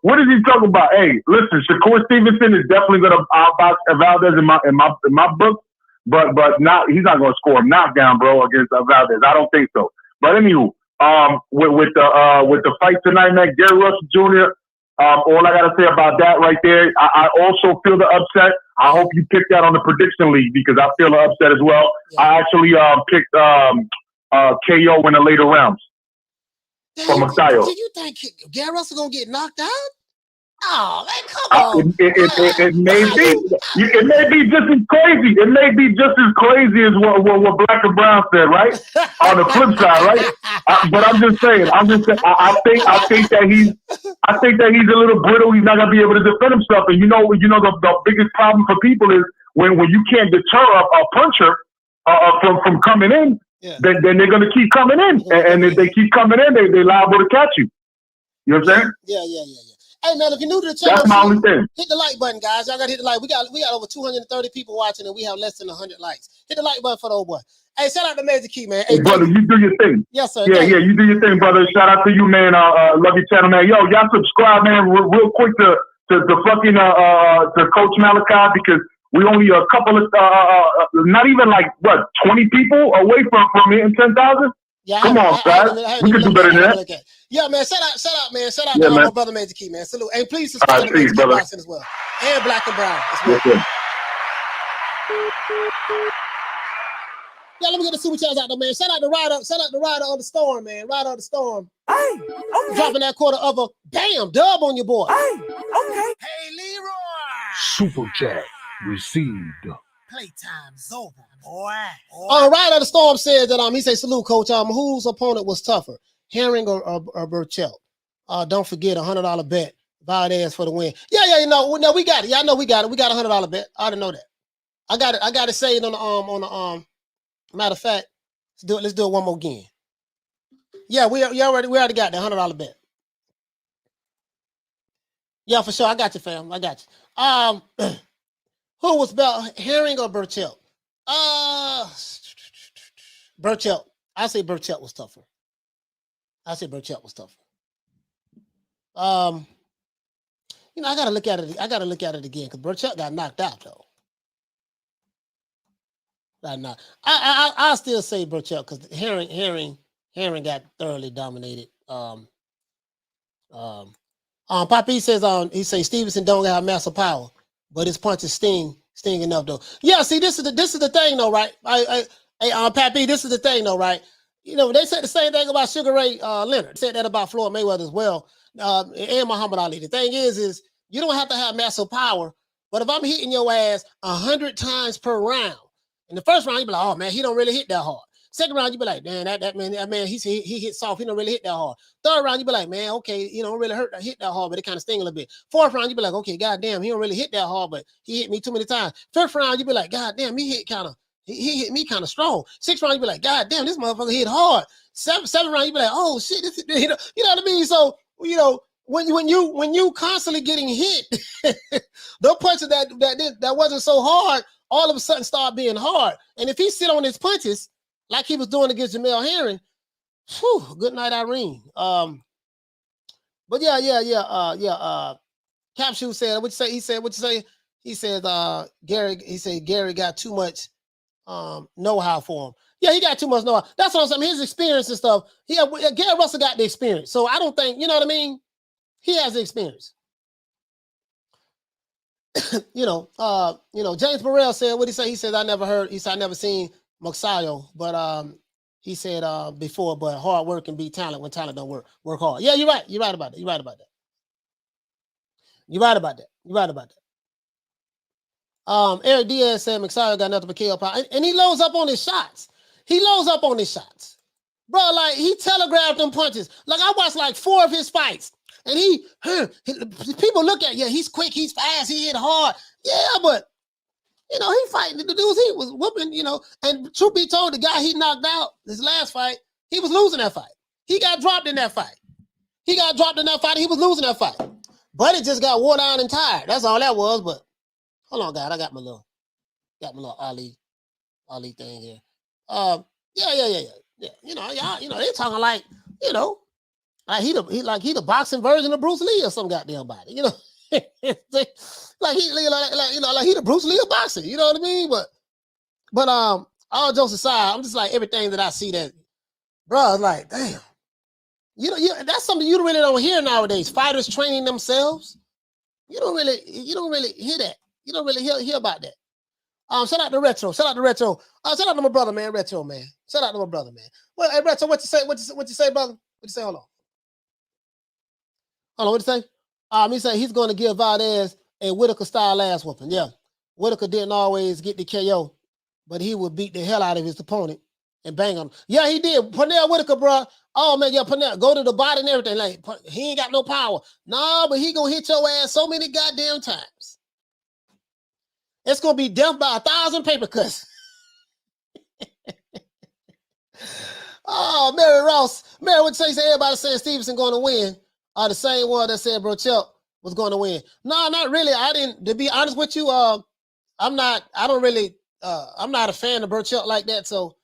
What is he talking about? Hey, listen. Shakur Stevenson is definitely gonna outbox Valdez in my book, but not. He's not gonna score a knockdown, bro, against Valdez. I don't think so. But anywho, with the fight tonight, man, Gary Russell Jr. All I gotta say about that right there, I also feel the upset. I hope you picked that on the prediction league because I feel the upset as well. Yeah. I actually picked KO in the later rounds for Magsayo. Do you think Gary Russell gonna get knocked out? Oh, man, come on. It may be. It may be just as crazy. It may be just as crazy as what Black and Brown said, right? On the flip side, right? But I'm just saying. I think that he's a little brittle. He's not gonna be able to defend himself. And you know the biggest problem for people is when you can't deter a puncher from coming in. Yeah. Then they're gonna keep coming in, and if they keep coming in, they're liable to catch you. You know what I'm saying? Yeah. Hey man, if you're new to the channel, that's my only thing. Hit the like button, guys. Y'all gotta hit the like. We got over 230 people watching, and we have less than 100 likes. Hit the like button for the old boy. Hey, shout out to Major Key, man. Hey, brother, you do your thing. Yes, sir. Yeah, you do your thing, brother. Shout out to you, man. Love your channel, man. Yo, y'all subscribe, man, real quick to fucking to Coach Malachi, because We only a couple of, not even like, what, 20 people away from hitting 10,000? Yeah, Come on, guys. We can do better than that. Yeah, man. Shout out, man. Shout out Yeah, to man. my brother Major Key, man. Salute. And please subscribe to peace, Major Key brother. Boxing as well. And Black and Brown as well. Yes, sir. Yeah, let me get the super chats out there, man. Shout out to Ryder. Shout out to Ryder of the Storm, man. Ryder of the Storm. Hey, okay. Dropping that quarter of a damn dub on your boy. Hey, okay. Hey, Leroy. Super chat received. Playtime's over, boy. Ryder of the Storm said that he said, salute, coach. Whose opponent was tougher, Herring or Burchell? Don't forget $100 bet. Valdez for the win. Yeah, no, we got it. Yeah, I know we got it. We got $100 bet. I didn't know that. I got it saved on the matter of fact, let's do it one more again. Yeah, we already got the $100 bet. Yeah, for sure. I got you, fam. I got you. Who was better, Herring or Burchell? Burchell. I say Burchell was tougher. I gotta look at it. I gotta look at it again because Burchell got knocked out though. I still say Burchell because Herring got thoroughly dominated. Poppy says he say Stevenson don't have massive power, but his punches sting enough though. Yeah, see, this is the thing though, right? Pappy, this is the thing though, right? You know, they said the same thing about Sugar Ray Leonard. They said that about Floyd Mayweather as well, and Muhammad Ali. The thing is you don't have to have massive power, but if I'm hitting your ass 100 times per round, in the first round you be like, oh man, he don't really hit that hard. Second round you be like, man, that man, he hit soft, he don't really hit that hard. Third round you be like, man, okay, he don't really hit that hit that kind of sting a little bit. Fourth round you be like, okay, goddamn, he don't really hit that hard, but he hit me too many times. Fifth round you be like, goddamn, he hit me kind of strong. Sixth round you be like, goddamn, this motherfucker hit hard. Seventh round you be like, oh shit, this, you know what I mean? So when you constantly getting hit, the punches that wasn't so hard, all of a sudden start being hard. And if he sit on his punches like he was doing against Jamel Herring, whew, good night, Irene. But yeah. Capsule said, what you say? He said, what you say? He said, Gary got too much know-how for him. Yeah, he got too much know-how. That's what I'm saying. His experience and stuff. Gary Russell got the experience. So I don't think, you know what I mean? He has the experience. James Burrell said, what he say? He said, I never seen Magsayo, but he said before, but hard work can beat talent when talent don't work hard. Yeah, you're right. You're right about that. Eric Diaz said Magsayo got nothing but KO power, and he loads up on his shots. Bro, like he telegraphed them punches. Like I watched like 4 of his fights. And people look at, yeah, he's quick, he's fast, he hit hard. Yeah, but, he fighting the dudes he was whooping, and truth be told, the guy he knocked out his last fight, he was losing that fight. He got dropped in that fight. He was losing that fight. But it just got wore down and tired. That's all that was, but hold on, guys, I got my little Ali thing here. Yeah. Y'all, they talking like, like he the boxing version of Bruce Lee or some goddamn body, like he the Bruce Lee of boxing, you know what I mean? But all jokes aside, I'm just like everything that I see that, bro, like damn, that's something you really don't hear nowadays. Fighters training themselves, you don't really hear that. You don't really hear about that. Shout out to Retro. Shout out to my brother, man. Retro, man. Shout out to my brother, man. Well, hey, Retro, what you say? What you say, brother? What you say? Hold on, what you say? He said he's going to give Valdez a Whitaker-style ass whooping. Yeah, Whitaker didn't always get the KO, but he would beat the hell out of his opponent and bang on him. Yeah, he did. Pernell Whitaker, bro. Oh, man, yeah, Pernell, go to the body and everything. Like, he ain't got no power. No, but he going to hit your ass so many goddamn times. It's going to be death by 1,000 paper cuts. Oh, Mary Ross. Mary would say everybody saying Stevenson going to win. The same one that said Brochelt was going to win. No, not really. I didn't, to be honest with you, I'm not a fan of Brochelt like that. So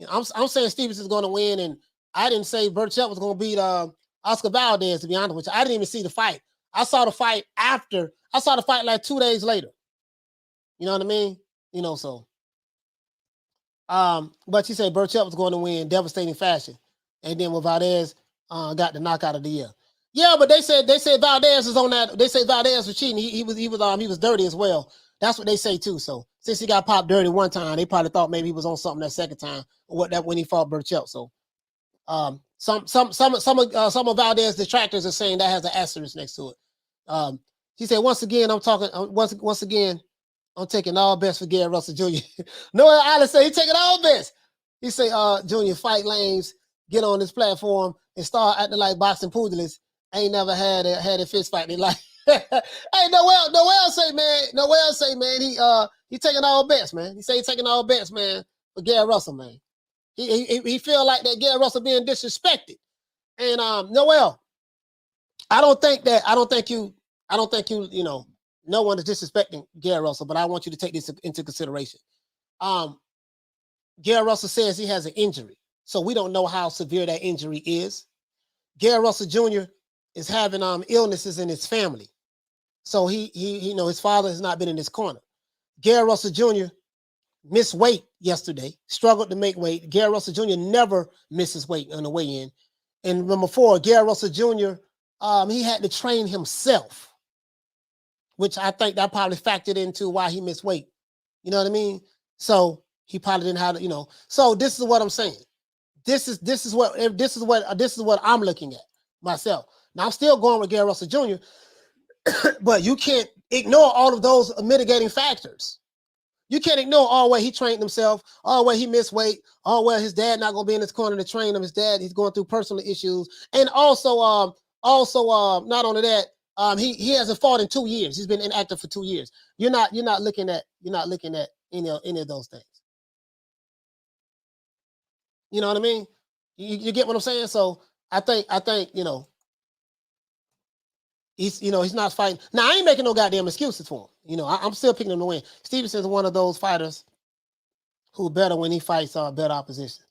I'm saying Stevenson's going to win, and I didn't say Brochelt was going to beat Oscar Valdez, to be honest with you. I didn't even see the fight. I saw the fight like 2 days later. You know what I mean? You know, so. But she said Burchell was going to win devastating fashion, and then with Valdez got the knockout of the year. Yeah, but they said Valdez is on that. They say Valdez was cheating. He was dirty as well. That's what they say too. So since he got popped dirty one time, they probably thought maybe he was on something that second time or when he fought Burchell. So some of Valdez detractors are saying that has an asterisk next to it. He said once again I'm taking all best for Gary Russell Jr. Noah Allen said he's taking all best. He say, Junior, fight lames, get on this platform and start acting like boxing pugilists. Ain't never had a fist fight in life. Hey, Noel say, man, he taking all bets, man. He say he taking all bets, man, for Gary Russell, man. He feel like that Gary Russell being disrespected. And Noel, I don't think you, no one is disrespecting Gary Russell, but I want you to take this into consideration. Gary Russell says he has an injury, so we don't know how severe that injury is. Gary Russell Jr. is having illnesses in his family, so he his father has not been in his corner. Gary Russell Jr. missed weight yesterday, struggled to make weight. Gary Russell Jr. never misses weight on the weigh-in. And number 4, Gary Russell Jr. He had to train himself, which I think that probably factored into why he missed weight. You know what I mean? So he probably didn't have to, So this is what I'm saying. This is what I'm looking at myself. Now I'm still going with Gary Russell Jr., but you can't ignore all of those mitigating factors. You can't ignore all the way he trained himself, all the way he missed weight, all the way his dad not gonna be in his corner to train him. His dad, he's going through personal issues, and also not only that. He hasn't fought in 2 years. He's been inactive for 2 years. You're not looking at any of those things. You know what I mean? You get what I'm saying? So I think he's not fighting. Now I ain't making no goddamn excuses for him. I'm still picking him to win. Stevenson is one of those fighters who better when he fights better opposition.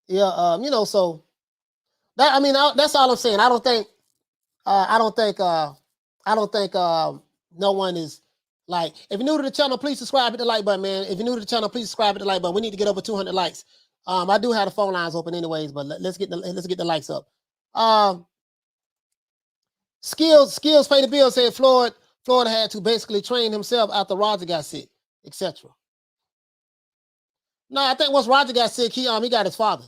Yeah, so. That's all I'm saying. I don't think no one is like. If you're new to the channel, please subscribe, hit the like button, man. If you're new to the channel, please subscribe, hit the like button. We need to get over 200 likes. I do have the phone lines open anyways, but let's get the likes up. Skills pay the bill. Said Florida had to basically train himself after Roger got sick, etc. No, I think once Roger got sick, he got his father.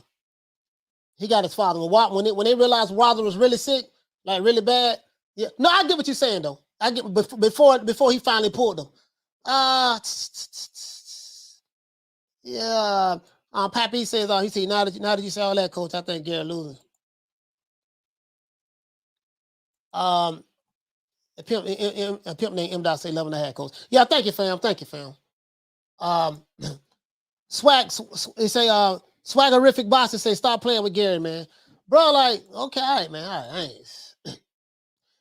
He got his father. When they realized Roger was really sick, like really bad. Yeah. No, I get what you're saying though. I get before he finally pulled them. Yeah. Pappy says, he said, now that you say all that, coach, I think Gary losing. A pimp named M. say 11.5, coach. Yeah, thank you, fam. Swag, they say, Swaggerific Boxer say, stop playing with Gary, man. Bro, like, okay, all right, man. All right.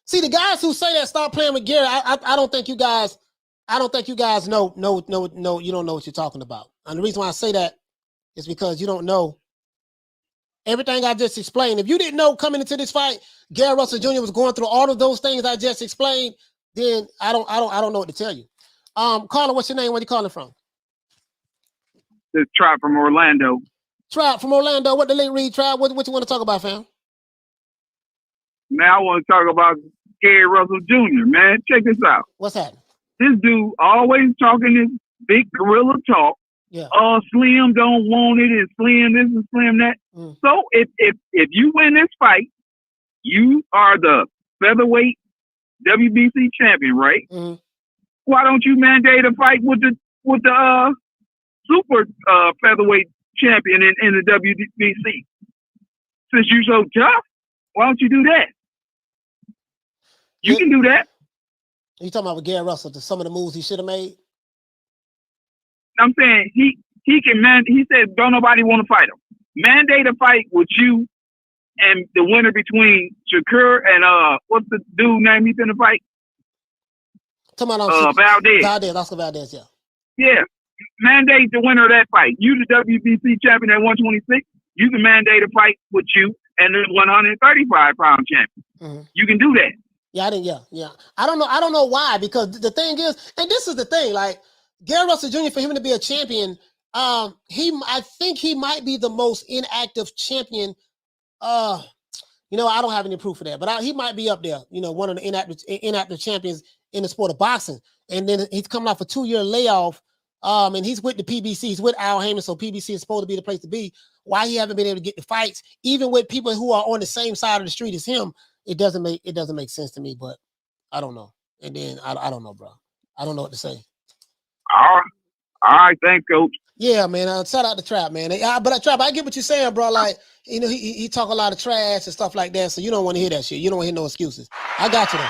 See, the guys who say that stop playing with Gary, I don't think you guys know, you don't know what you're talking about. And the reason why I say that is because you don't know everything I just explained. If you didn't know coming into this fight, Gary Russell Jr. was going through all of those things I just explained, then I don't know what to tell you. Caller, what's your name? Where you calling from? This Tribe from Orlando. Tribe from Orlando. What the link read, Tribe? What you want to talk about, fam? Man, I want to talk about Gary Russell Jr., man. Check this out. What's happening? This dude always talking this big gorilla talk. Yeah. Slim don't want it, and Slim this and Slim that. So if you win this fight, you are the featherweight WBC champion, right? Why don't you mandate a fight with the super featherweight champion in the WBC? Since you're so tough, why don't you do that? You can do that. You talking about with Gary Russell, some of the moves he should have made? I'm saying he can he said don't nobody want to fight him. Mandate a fight with you and the winner between Shakur and what's the dude name he's in the fight? Talking about Valdez. Oscar Valdez, yeah. Yeah. Mandate the winner of that fight. You the WBC champion at 126, you can mandate a fight with you and the 135-pound champion. You can do that. Yeah, I didn't. Yeah. I don't know why, because the thing is, and this is the thing, like Gary Russell Jr. for him to be a champion, I think he might be the most inactive champion. I don't have any proof of that, but he might be up there. One of the inactive champions in the sport of boxing. And then he's coming off a 2-year layoff. And he's with the PBC. He's with Al Heyman, so PBC is supposed to be the place to be. Why he haven't been able to get the fights, even with people who are on the same side of the street as him, it doesn't make sense to me. But I don't know. And then I don't know, bro. I don't know what to say. All right, thanks, Coach. Yeah, man. Shout out to Trap, man. But Trap, I get what you're saying, bro. Like, he talk a lot of trash and stuff like that, so you don't want to hear that shit. You don't want to hear no excuses. I got you, though.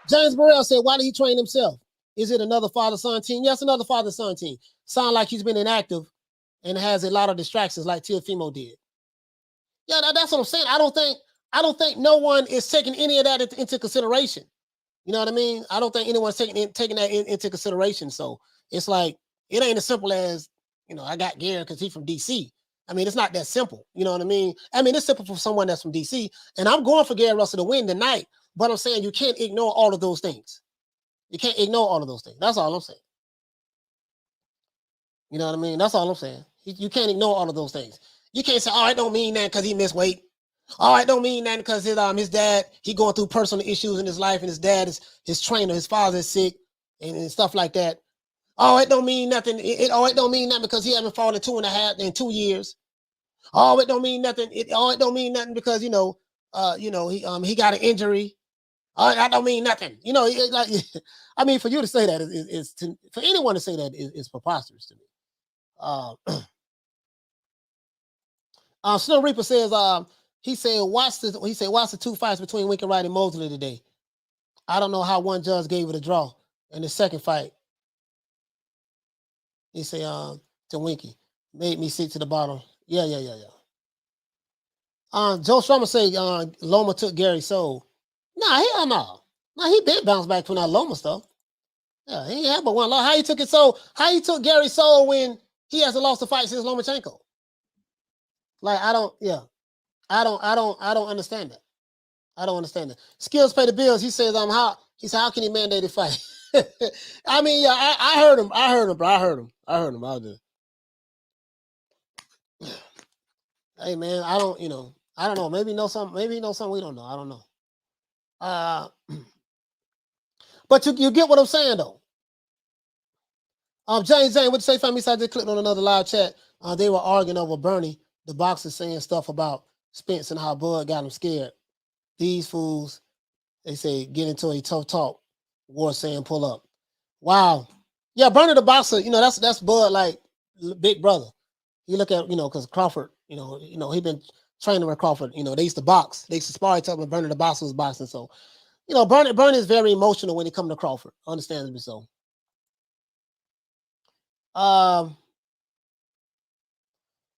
James Burrell said, why did he train himself? Is it another father-son team? Yes, another father-son team. Sound like he's been inactive and has a lot of distractions like Teofimo did. Yeah, that's what I'm saying. I don't think no one is taking any of that into consideration. You know what I mean? I don't think anyone's taking that into consideration. So it's like, it ain't as simple as, I got Gary because he's from DC. I mean, it's not that simple. You know what I mean? I mean, it's simple for someone that's from DC. And I'm going for Gary Russell to win tonight. But I'm saying you can't ignore all of those things. You can't ignore all of those things. That's all I'm saying. You know what I mean? That's all I'm saying. You can't ignore all of those things. You can't say, it don't mean that because he missed weight. It don't mean that because his dad, he going through personal issues in his life, and his dad is his trainer, his father is sick, and stuff like that. It don't mean nothing. It don't mean nothing because he haven't fought in 2 years. It don't mean nothing. It don't mean nothing because he got an injury. I don't mean nothing. I mean, for you to say that for anyone to say that is preposterous to me. Snow Reaper says, he said, watch the 2 fights between Winky Wright and Mosley today. I don't know how one judge gave it a draw. And the second fight, he said, to Winky, made me sit to the bottom. Yeah. Joe Strummer said, Loma took Gary's soul. Nah, hell no. Nah, he been bounced back from that Loma stuff. Yeah, he ain't had but one loss. How he took Gary's soul when he hasn't lost a fight since Lomachenko? Like, I don't understand that. I don't understand that. Skills pay the bills. He says, how can he mandate a fight? I mean, yeah, I heard him, bro. I heard him. I was just, hey man, I don't know. Maybe he knows something we don't know. I don't know. But you get what I'm saying though. James Zane, what you say, family? So I just clicked on another live chat. They were arguing over Bernie, the boxer, saying stuff about Spence and how Bud got him scared. These fools, they say, get into a tough talk. War saying pull up. Wow. Yeah, Bernie the boxer, that's Bud like big brother. You look at, because Crawford, he been training with Crawford. They used to box. They used to spar each other when Bernie the boxer was boxing. So, Bernie is very emotional when it comes to Crawford. Understandably so.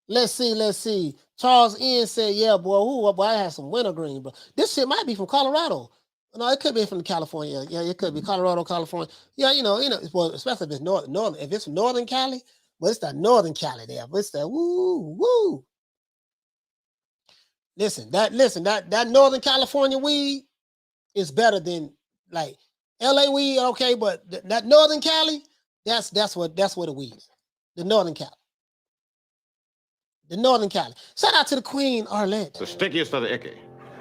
Let's see. Charles Ian said, yeah, boy, I had some wintergreen, bro. This shit might be from Colorado. No, it could be from California. Yeah, it could be Colorado, California. Yeah, well, especially if it's northern. If it's from Northern Cali, well, it's that Northern Cali there. But it's that woo. Listen, that Northern California weed is better than like LA weed, okay, but that Northern Cali, that's what the weed is. The Northern Cali. The Northern Cali. Shout out to the Queen Arlette. The stickiest of the icky.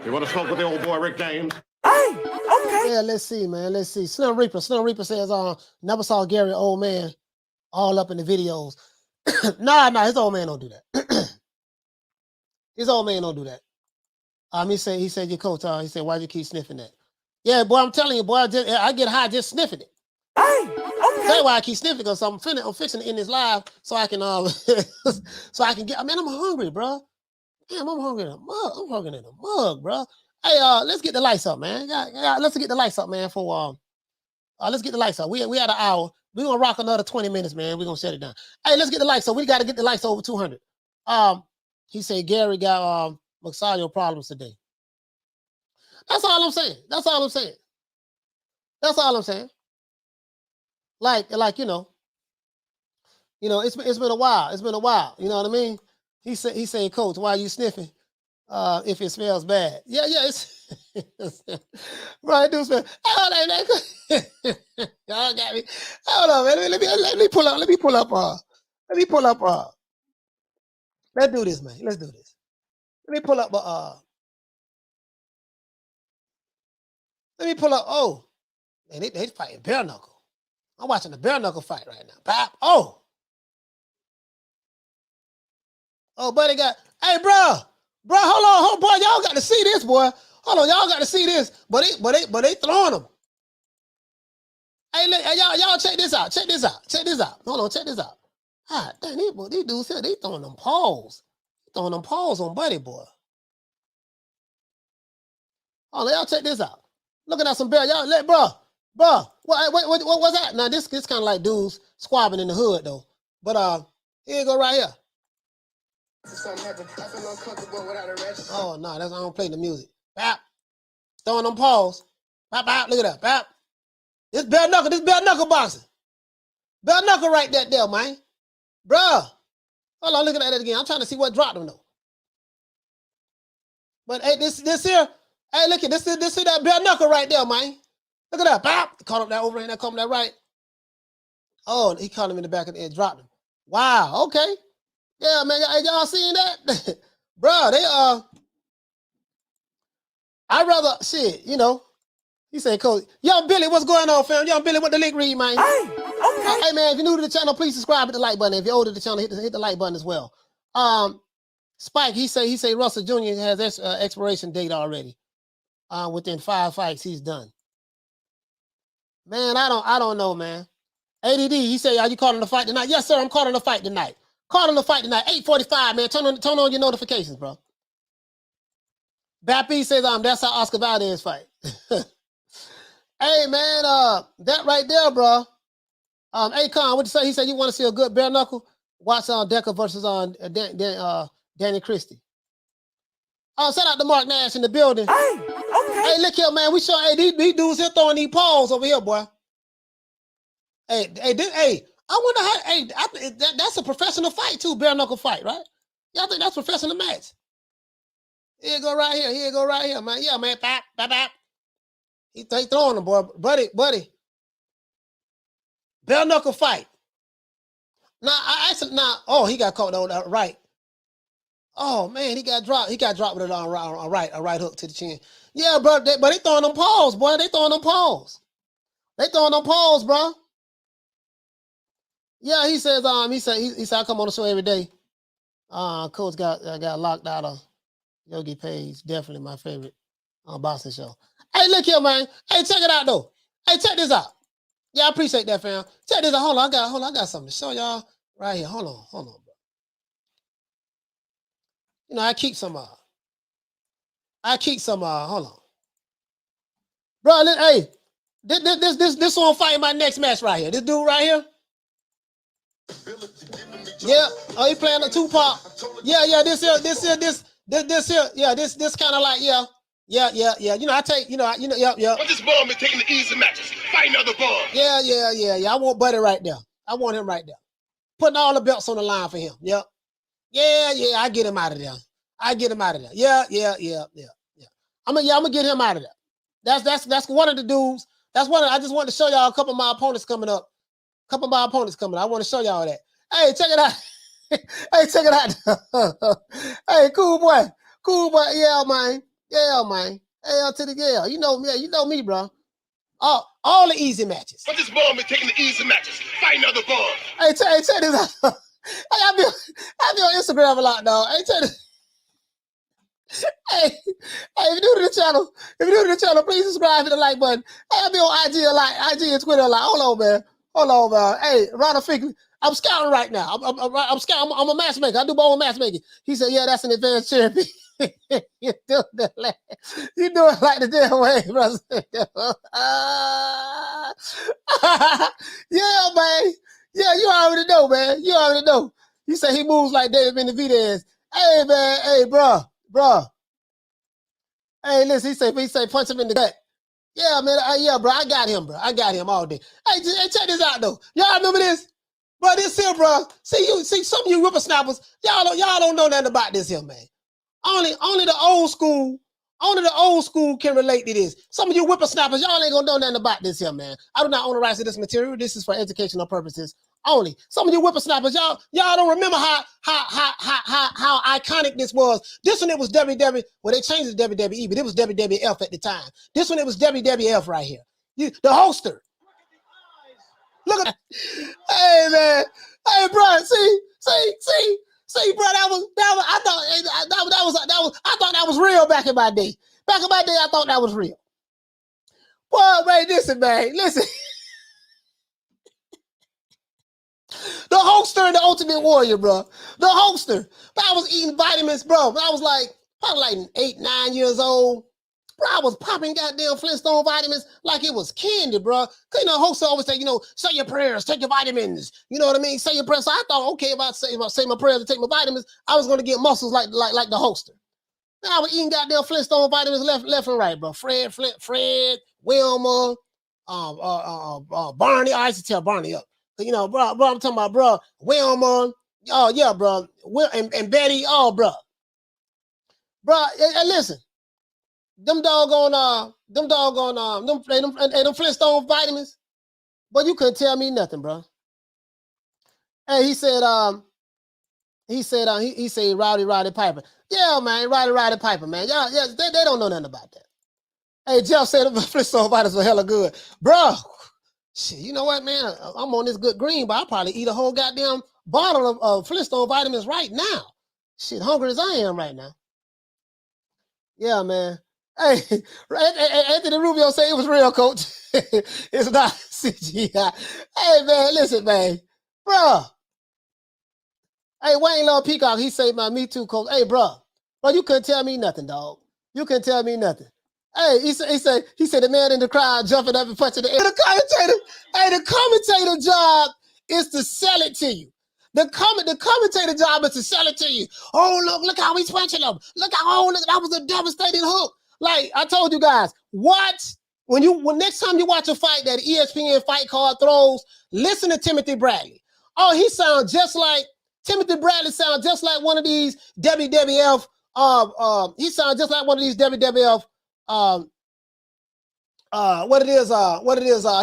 You want to smoke with the old boy Rick James? Hey, okay. Yeah, let's see, man. Let's see. Slim Reaper says, never saw Gary, old man, all up in the videos. Nah, his old man don't do that. His old man don't do that. He said your coat, he said, why'd you keep sniffing that? Yeah, boy, I'm telling you, boy, I get high just sniffing it. Hey, okay. That's why I keep sniffing, because I'm fixing it in this live so I can get. I mean, I'm hungry, bro. Damn, I'm hungry in a mug. I'm hungry in a mug, bro. Hey, let's get the lights up, man. Let's get the lights up, man. Let's get the lights up. We had an hour. We're gonna rock another 20 minutes, man. We're gonna shut it down. Hey, let's get the lights up. We gotta get the lights over 200. He said Gary got Magsayo problems today. That's all I'm saying. Like it's been a while. You know what I mean? He said, Coach, why are you sniffing? If it smells bad. Yeah, it's right, do smell. Hold on, man. Y'all got me. Hold on, man. Let me pull up. Let me pull up. Let's do this, man. Let's do this. Let me pull up. Let me pull up. Oh, man, they fighting bare knuckle. I'm watching the bare knuckle fight right now. Pop. Oh, buddy got. Hey, bro, hold on, boy. Y'all got to see this, boy. Hold on, y'all got to see this. But they throwing them. Hey, y'all check this out. Check this out. Hold on, check this out. Ah, damn, these dudes here, they throwing them paws. Throwing them paws on Buddy, boy. Hold on, y'all check this out. Looking at some bear. Y'all let bro. What's that? Now this kind of like dudes squabbing in the hood though. But here you go right here. Oh no, I don't play the music. Bap. Throwing them paws. Bap, bap, look at that. Bap. This bare knuckle boxing. Bare knuckle right there, man. Bruh. Hold on, look at that again. I'm trying to see what dropped him though. But hey, this here. Hey, look at this is that bare knuckle right there, man. Look at that. Bop. Caught up that overhand, that coming that right. Oh, he caught him in the back of the head, dropped him. Wow, okay. Yeah, man, y'all seen that? Bro, they I'd rather shit, you know. He said, Coach, Young Billy, what's going on, fam? Young Billy, what the link read, man? Hey, okay. Hey, man, if you're new to the channel, please subscribe, hit the like button. If you're older to the channel, hit the like button as well. Spike, he say Russell Jr. has expiration date already. Within 5 fights, he's done. Man, I don't know, man. ADD, he say, are you calling the fight tonight? Yes, sir, I'm calling the fight tonight. 8:45, man. Turn on your notifications, bro. Bappy says, that's how Oscar Valdez fight. Hey, man, that right there, bro. Akon, what you say? He said, you want to see a good bare knuckle? Watch Decker versus Danny Christie. Shout out to Mark Nash in the building. Hey, okay. Hey, look here, man. We show these dudes here throwing these paws over here, boy. Hey, I wonder how. That's a professional fight too, bare knuckle fight, right? Y'all think that's professional match? Here you go right here. Here you go right here, man. Yeah, man. Bap, bap, bap. He throwing them, boy. Buddy. Bare knuckle fight. Oh, he got caught on that right. Oh man, he got dropped. He got dropped with it on a right hook to the chin. Yeah, bro. But they throwing them paws, boy. They throwing them paws, bro. Yeah, he says. He said I come on the show every day. Coach got locked out of Yogi Page. Definitely my favorite boxing show. Hey, look here, man. Hey, check it out though. Hey, check this out. Yeah, I appreciate that, fam. Check this out. Hold on, I got something to show y'all right here. Hold on, bro. You know, I keep some. Hold on, bro. Hey, this one fighting my next match right here. This dude right here. Yeah. Oh, he playing a Tupac. Yeah. This here. Yeah. This kind of like yeah. You know, I take. Yeah. I'm just bum and taking the easy matches. Fight another bum. Yeah. I want Buddy right there. I want him right there. Putting all the belts on the line for him. Yep. Yeah. I get him out of there. Yeah. I'm gonna get him out of there. That's one of the dudes. That's one. I just wanted to show y'all a couple of my opponents coming up. I want to show y'all that. Hey, check it out. Hey, cool boy. Yeah, man. Hell to the girl. You know me, bro. All the easy matches. I'm just bum and taking the easy matches. Fight another bum. Hey, check this out. I be on Instagram a lot, dog. Hey, check this. Hey, if you're new to the channel, please subscribe, hit the like button. Hey, I be on IG a lot, IG and Twitter a lot. Hold on, man. Hey, Ronald Finkley, I'm scouting right now. I'm scouting. I'm a matchmaker. I do my own matchmaking. He said, yeah, that's an advanced champion. You do it like the damn way, brother. Yeah, man. Yeah, you already know, man. You say he moves like David Benavidez. Hey, man. Hey, bro. Hey, listen, he say punch him in the gut. Yeah, man. Yeah, bro. I got him all day. Hey, check this out, though. Y'all remember this? Bro, this here, bro. See some of you whippersnappers, y'all don't know nothing about this here, man. Only the old school can relate to this. Some of you whippersnappers, y'all ain't gonna know nothing about this here, man. I do not own the rights to this material. This is for educational purposes only. Some of you whippersnappers, y'all don't remember how iconic this was. This one it was WWE. Well, they changed it to WWE, but it was WWF at the time. This one it was WWF right here. The holster. Look at that. Hey, man. Hey, bro. See, bro. I thought that was real back in my day. Back in my day, I thought that was real. Boy, man, listen, man. Listen. The holster and the Ultimate Warrior, bro. The holster. But I was eating vitamins, bro. I was like, probably like 8, 9 years old. Bro, I was popping goddamn Flintstone vitamins like it was candy, bro. Cause, you know, hosts always say, you know, say your prayers, take your vitamins. You know what I mean? Say your prayers. So I thought, okay, if I say my prayers and take my vitamins, I was gonna get muscles like the holster. Now I was eating goddamn Flintstone vitamins left and right, bro. Fred, Wilma, Barney. I used to tell Barney up. You know, bro, I'm talking about, bro, Wilma. Oh yeah, bro. And Betty. Oh, bro. Bro, and listen. Them Flintstone vitamins, but you couldn't tell me nothing, bro. Hey, he said Roddy Piper. Yeah, man, Roddy Piper, man. Y'all, yeah, they don't know nothing about that. Hey, Jeff said the Flintstone vitamins were hella good, bro. Shit, you know what, man? I'm on this good green, but I'll probably eat a whole goddamn bottle of Flintstone vitamins right now. Shit, hungry as I am right now. Yeah, man. Hey, Anthony Rubio said it was real, coach. It's not CGI. Hey, man, listen, man. Bro. Hey, Wayne Love Peacock, he said, me too, coach. Hey, bro, you couldn't tell me nothing, dog. You couldn't tell me nothing. Hey, he said the man in the crowd jumping up and punching the air. The commentator job is to sell it to you. The commentator job is to sell it to you. Oh, look how he's punching him. Look, that was a devastating hook. Like I told you guys, watch when next time you watch a fight that ESPN fight card throws, listen to Timothy Bradley. Oh, he sounds just like Timothy Bradley sounds just like one of these WWF. He sounds just like one of these WWF.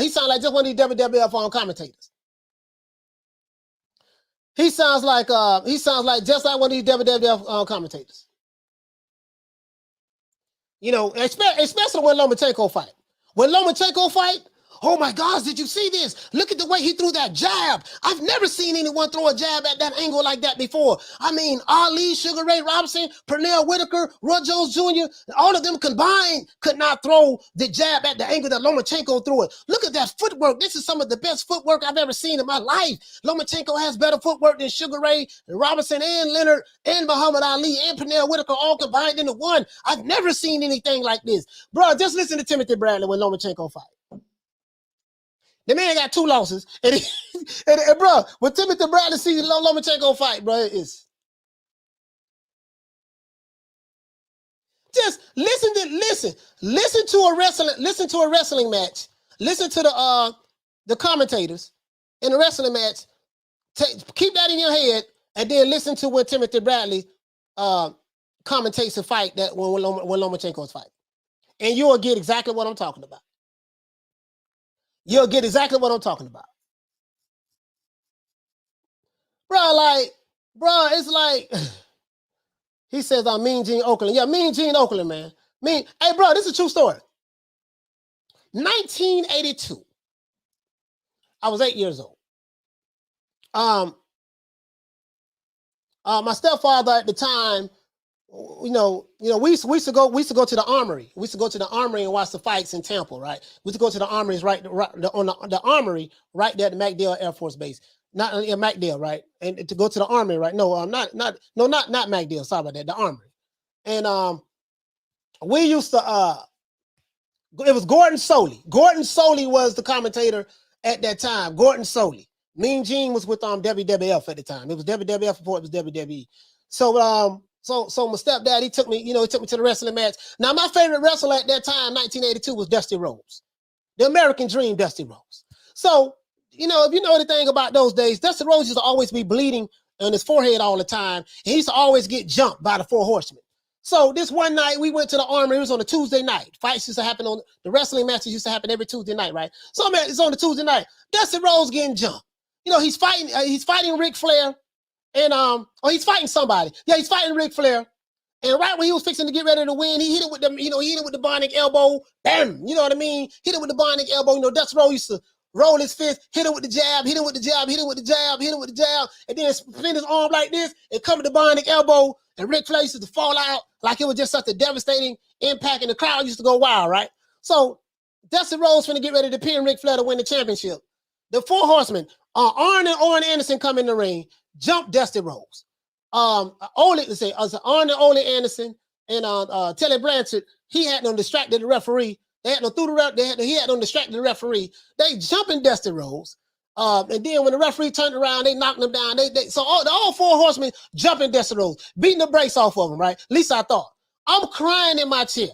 He sounds like just one of these WWF commentators. He sounds like just like one of these WWF commentators. You know, especially when Lomachenko fight. When Lomachenko fight, oh my gosh, did you see this? Look at the way he threw that jab. I've never seen anyone throw a jab at that angle like that before. I mean, Ali, Sugar Ray Robinson, Pernell Whitaker, Roy Jones Jr., all of them combined could not throw the jab at the angle that Lomachenko threw it. Look at that footwork. This is some of the best footwork I've ever seen in my life. Lomachenko has better footwork than Sugar Ray Robinson and Leonard and Muhammad Ali and Pernell Whitaker all combined into one. I've never seen anything like this. Bro, just listen to Timothy Bradley when Lomachenko fight. The man got 2 losses. And bro, when Timothy Bradley sees Lomachenko fight, bro, it's just listen to a wrestling match. Listen to the commentators in a wrestling match. Keep that in your head, and then listen to when Timothy Bradley commentates a fight that when Lomachenko's fight, and you will get exactly what I'm talking about. You'll get exactly what I'm talking about. Bro, it's like, he says, I'm Mean Gene Oakland. Yeah, Mean Gene Oakland, man. Hey, bro, this is a true story. 1982. I was 8 years old. My stepfather at the time, we used to go to the Armory. We used to go to the Armory and watch the fights in Tampa, right? We used to go to the Armories the Armory right there at the MacDill Air Force Base. Not in MacDill, right? And to go to the Armory, right? No, not MacDill. Sorry about that. The Armory. And we used to it was Gordon Soley. Gordon Soley was the commentator at that time. Gordon Soley. Mean Gene was with WWF at the time. It was WWF before it was WWE. So my stepdad, he took me to the wrestling match. Now, my favorite wrestler at that time, 1982, was Dusty Rhodes. The American Dream, Dusty Rhodes. So you know, if you know anything about those days, Dusty Rhodes used to always be bleeding on his forehead all the time. And he used to always get jumped by the 4 horsemen. So this one night we went to the Armory. It was on a Tuesday night. Fights used to happen on the wrestling matches used to happen every Tuesday night, right? So man, it's on the Tuesday night. Dusty Rhodes getting jumped. You know, he's fighting Ric Flair, and or he's fighting somebody. Yeah, he's fighting Ric Flair. And right when he was fixing to get ready to win, he hit it with the, you know, he hit it with the bionic elbow. Bam! You know what I mean? Hit it with the bionic elbow. You know, Dusty Rhodes used to roll his fist, hit it with the jab, hit it with the jab, hit it with the jab, hit it with the jab, and then spin his arm like this and come with the bionic elbow. And Ric Flair used to fall out like it was just such a devastating impact, and the crowd used to go wild, right? So Dusty Rhodes finna get ready to pin Ric Flair to win the championship. The 4 horsemen, Arn and Orrin Anderson come in the ring, jump Dusty Rhodes. Arn and Ole Anderson and Telly Blanchard, he had them distracted the referee. They had them through the ref. He had them distracted the referee. They jumping Dusty Rhodes. And then when the referee turned around, they knocked them down. So all 4 horsemen jumping Dusty Rhodes, beating the brakes off of them, right? At least I thought. I'm crying in my chair.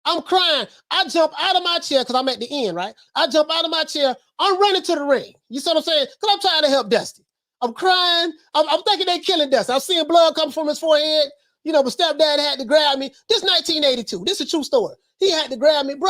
I'm crying. I jump out of my chair because I'm at the end, right? I jump out of my chair. I'm running to the ring. You see what I'm saying? Because I'm trying to help Dusty. I'm crying. I'm thinking they're killing Dusty. I'm seeing blood come from his forehead. You know, but stepdad had to grab me. This 1982. This is a true story. He had to grab me. Bro,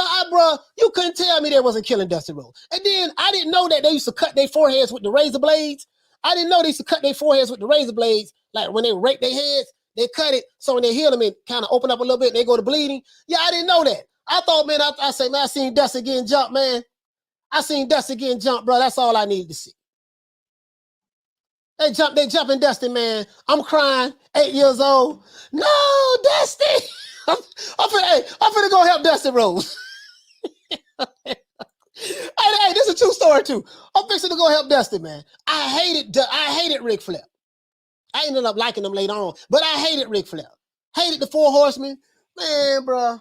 you couldn't tell me they wasn't killing Dusty Rhodes. And then I didn't know that they used to cut their foreheads with the razor blades. I didn't know they used to cut their foreheads with the razor blades. Like when they rape their heads, they cut it. So when they heal them, it kind of open up a little bit and they go to bleeding. Yeah, I didn't know that. I thought, man, I say, man, I seen Dusty getting jumped, man. I seen Dusty getting jumped, bro. That's all I needed to see. They jumping Dusty, man. I'm crying, 8 years old. No, Dusty. I'm finna go help Dusty Rhodes. Hey, this is a true story too. I'm fixing to go help Dusty, man. I hated Ric Flair. I ended up liking him later on, but I hated Ric Flair. Hated the 4 horsemen, man, bro.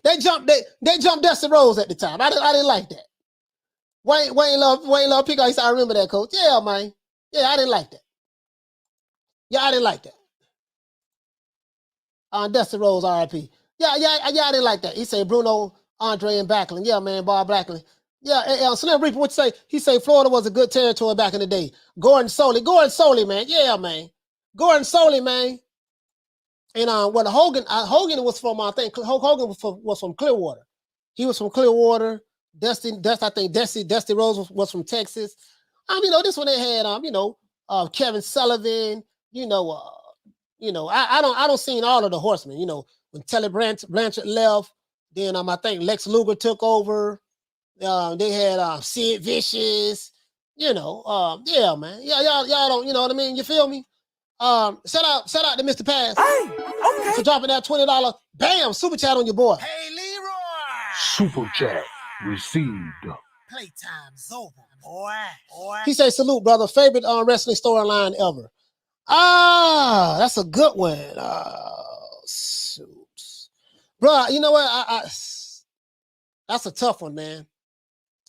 They jumped Dusty Rhodes at the time. I didn't like that. Wayne Love Peacock. I remember that, coach. Yeah, man. Yeah, I didn't like that. Yeah, I didn't like that. Dusty Rhodes, R.I.P. Yeah, I didn't like that. He said Bruno, Andre, and Backlund. Yeah, man, Bob Backlund. Yeah, Slim Reaper, what you say? He said Florida was a good territory back in the day. Gordon Soley, man. Yeah, man. Gordon Soley, man. And Hogan was from, I think Hulk Hogan was from Clearwater. He was from Clearwater. Dusty Rhodes was from Texas. You know, this one they had, Kevin Sullivan. I don't seen all of the horsemen. You know, when Telly Blanchard left, then I think Lex Luger took over. They had Sid Vicious. Yeah, man. Yeah, y'all don't. You know what I mean? You feel me? Shout out to Mr. Pass. Hey, okay. For dropping that $20 bam super chat on your boy. Hey, Leroy. Super chat received. Playtime's over, boy. He said, salute, brother. Favorite wrestling storyline ever. That's a good one. Shoot. Bro, you know what? That's a tough one, man.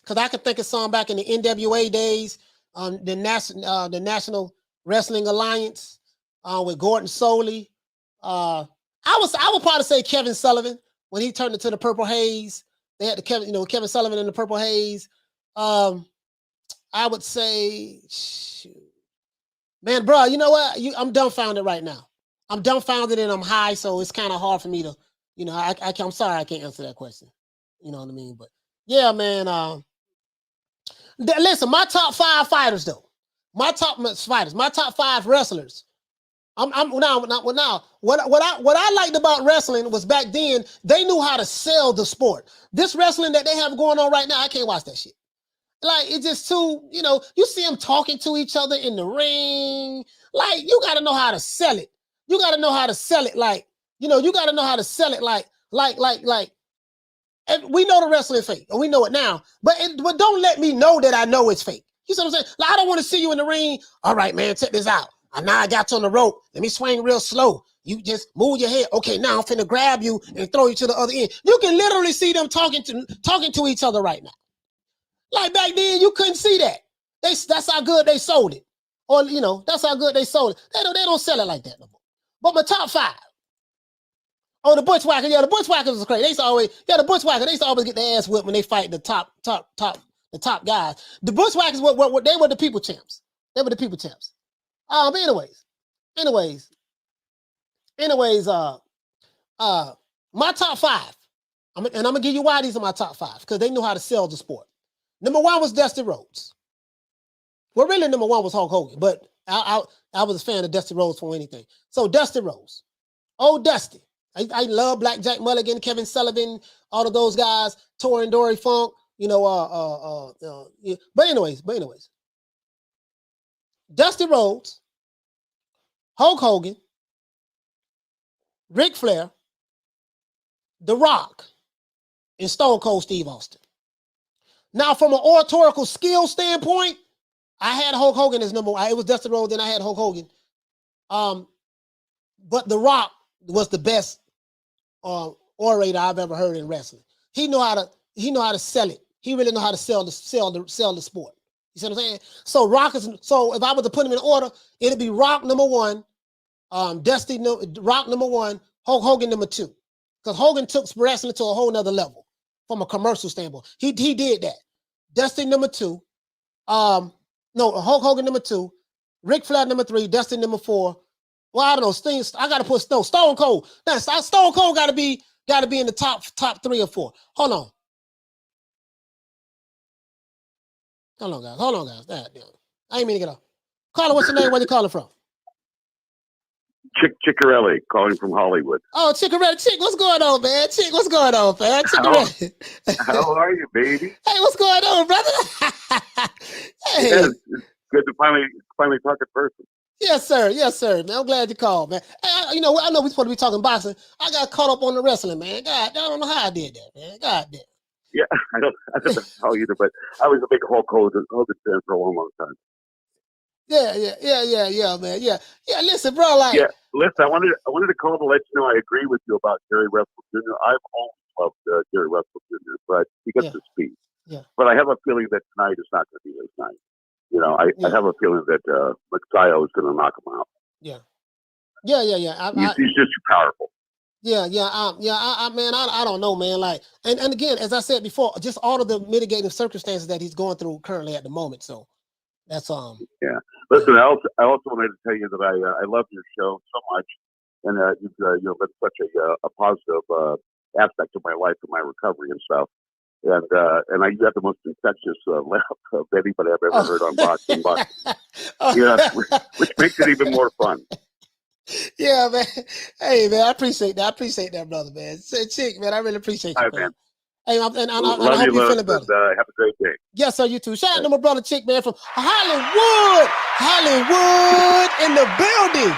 Because I could think of some back in the NWA days, the National Wrestling Alliance with Gordon Soley. I would probably say Kevin Sullivan when he turned into the Purple Haze. They had Kevin Sullivan in the Purple Haze. I would say, shoot. Man, bro, you know what? I'm dumbfounded right now. I'm dumbfounded and I'm high, so it's kind of hard for me to, I'm sorry I can't answer that question. You know what I mean? But yeah, man. Listen, my top 5 fighters though. My top 5 wrestlers. What I liked about wrestling was back then they knew how to sell the sport. This wrestling that they have going on right now, I can't watch that shit. Like, it's just too, you see them talking to each other in the ring. Like, you got to know how to sell it. You got to know how to sell it. Like, you got to know how to sell it. Like, we know the wrestling fake, and we know it now. But don't let me know that I know it's fake. You see what I'm saying? Like, I don't want to see you in the ring. All right, man, check this out. Now I got you on the rope. Let me swing real slow. You just move your head. Okay, now I'm finna grab you and throw you to the other end. You can literally see them talking to each other right now. Like back then, you couldn't see that. That's how good they sold it. Or, that's how good they sold it. They don't sell it like that no more. But my top 5. Oh, the Bushwhackers. Yeah, the Bushwhackers was crazy. The Bushwhackers, they used to always get their ass whipped when they fight the top the top guys. The Bushwhackers were they were the people champs. They were the people champs. But anyways, my top 5. I'm gonna give you why these are my top 5, because they knew how to sell the sport. Number 1 was Dusty Rhodes. Well, really, number 1 was Hulk Hogan, but I was a fan of Dusty Rhodes for anything. So Dusty Rhodes, old Dusty. I love Black Jack Mulligan, Kevin Sullivan, all of those guys, Tor and Dory Funk, But anyways, Dusty Rhodes, Hulk Hogan, Ric Flair, The Rock, and Stone Cold Steve Austin. Now, from an oratorical skill standpoint, I had Hulk Hogan as number 1. It was Dusty Rhodes, then I had Hulk Hogan. But The Rock was the best orator I've ever heard in wrestling. He know how to sell it. He really know how to sell the sport. You see what I'm saying? So if I was to put him in order, it'd be Rock number 1, Rock number 1, Hulk Hogan number 2. Because Hogan took wrestling to a whole nother level from a commercial standpoint. He did that. Dusty number 2. Hulk Hogan number 2. Ric Flair number 3. Dusty number 4. Well, I don't know. I gotta put Stone Cold. Stone Cold gotta be in the top 3 or 4. Hold on, guys. I ain't mean to get off. Caller, what's your name? Where you calling from? Chickarelli, calling from Hollywood. Oh, Chickarelli. Chick, what's going on, man? Chick, what's going on, man? Chickarelli. How are you, baby? Hey, what's going on, brother? Hey. Yeah, it's good to finally talk in person. Yes, sir. Man, I'm glad you called, man. Hey, I know we're supposed to be talking boxing. I got caught up on the wrestling, man. God, I don't know how I did that, man. God damn. Yeah, I don't know how either, but I was a big Hulk Hogan fan for a long time. Yeah, man. Yeah. Listen, bro, listen, I wanted to call to let you know I agree with you about Jerry Russell Jr. I've always loved Jerry Russell Jr., but he gets the speed. Yeah. But I have a feeling that tonight is not going to be his night. I have a feeling that Magsayo is going to knock him out. Yeah. He's just too powerful. I don't know, man. And again, as I said before, just all of the mitigating circumstances that he's going through currently at the moment. So that's Yeah. Listen, I also wanted to tell you that I love your show so much, and you've been such a positive aspect of my life and my recovery and stuff. And you have the most infectious laugh of anybody I've ever heard on boxing. Which makes it even more fun. Yeah, man. Hey, man, I appreciate that, brother, man. Chick, man, I really appreciate you, man. Hey, I hope you're feeling better. Have a great day. Yes, sir, you too. Shout out to my brother Chick, man, from Hollywood in the building.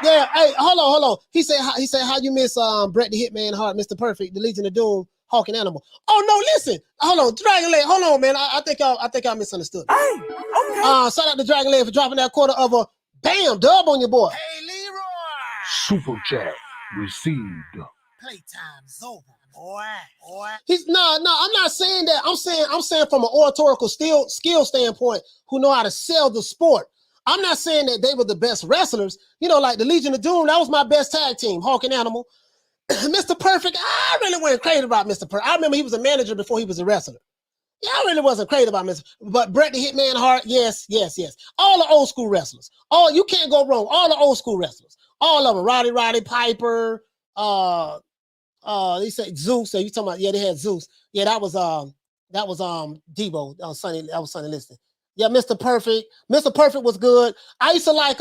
Yeah, hey, hold on. He said, how you miss Bret the Hitman Hart, Mr. Perfect, the Legion of Doom, Hawk and Animal. Oh no, listen, hold on, Dragon Leg, hold on, man. I think I misunderstood. Hey, okay. Shout out to Dragon Leg for dropping that quarter of a dub on your boy. Hey, Leroy. Super chat received. Playtime's over, boy. He's no, I'm not saying that. I'm saying from an oratorical skill standpoint, who know how to sell the sport. I'm not saying that they were the best wrestlers. Like the Legion of Doom, that was my best tag team, Hawk and Animal. Mr. Perfect, I really wasn't crazy about Mr. Perfect. I remember he was a manager before he was a wrestler. Yeah, I really wasn't crazy about Mr. But Bret the Hitman Hart, yes. All the old school wrestlers. You can't go wrong. All the old school wrestlers. All of them. Roddy Piper, they say Zeus. So you talking about, they had Zeus. Yeah, that was Debo. That was Sonny Liston. Yeah, Mr. Perfect. Mr. Perfect was good. I used to like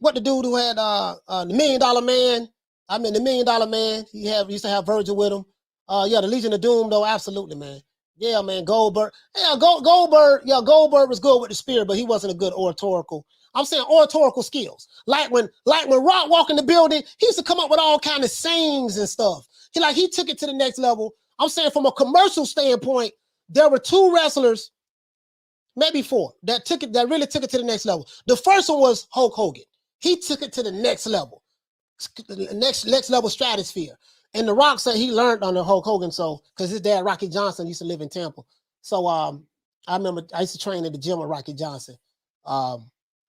what the dude who had the $1 Million Man. The $1 Million Man. He used to have Virgil with him. The Legion of Doom though, absolutely, man. Yeah, man, Goldberg. Yeah, Goldberg. Yeah, Goldberg was good with the spear, but he wasn't a good oratorical. I'm saying oratorical skills. Like when Rock walked in the building, he used to come up with all kind of sayings and stuff. He took it to the next level. I'm saying from a commercial standpoint, there were 2 wrestlers, maybe 4, that really took it to the next level. The first one was Hulk Hogan. He took it to the next level, the next level stratosphere. And The Rock said he learned under Hulk Hogan, because his dad, Rocky Johnson, used to live in Tampa. So I remember I used to train at the gym with Rocky Johnson.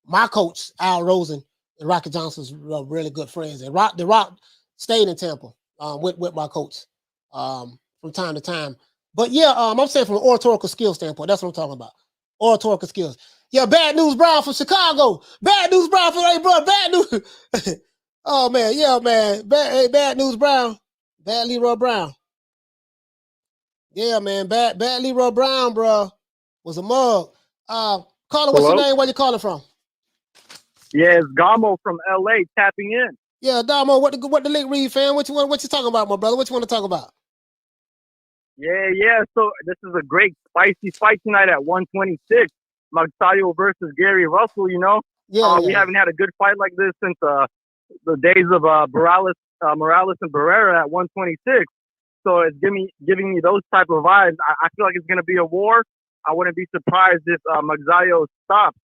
My coach, Al Rosen, and Rocky Johnson was really good friends. And The Rock stayed in Tampa with my coach from time to time. But yeah, I'm saying from an oratorical skill standpoint. That's what I'm talking about. Oratorical skills. Yeah, Bad News Brown from Chicago. Bad News Brown from, hey, bro, Bad News. Oh, man. Yeah, man. Bad News Brown. Bad Leroy Brown. Yeah, man. Bad Leroy Brown, bro, was a mug. Caller, what's your name? Where you calling from? Yeah, it's Gamo from LA tapping in. Yeah, Damo, what the link read, fam? What you talking about, my brother? What you want to talk about? Yeah. So this is a great spicy fight tonight at 126. Magsayo versus Gary Russell, you know. We haven't had a good fight like this since the days of Morales and Barrera at 126. So it's giving me those type of vibes. I feel like it's going to be a war. I wouldn't be surprised if Magsayo stops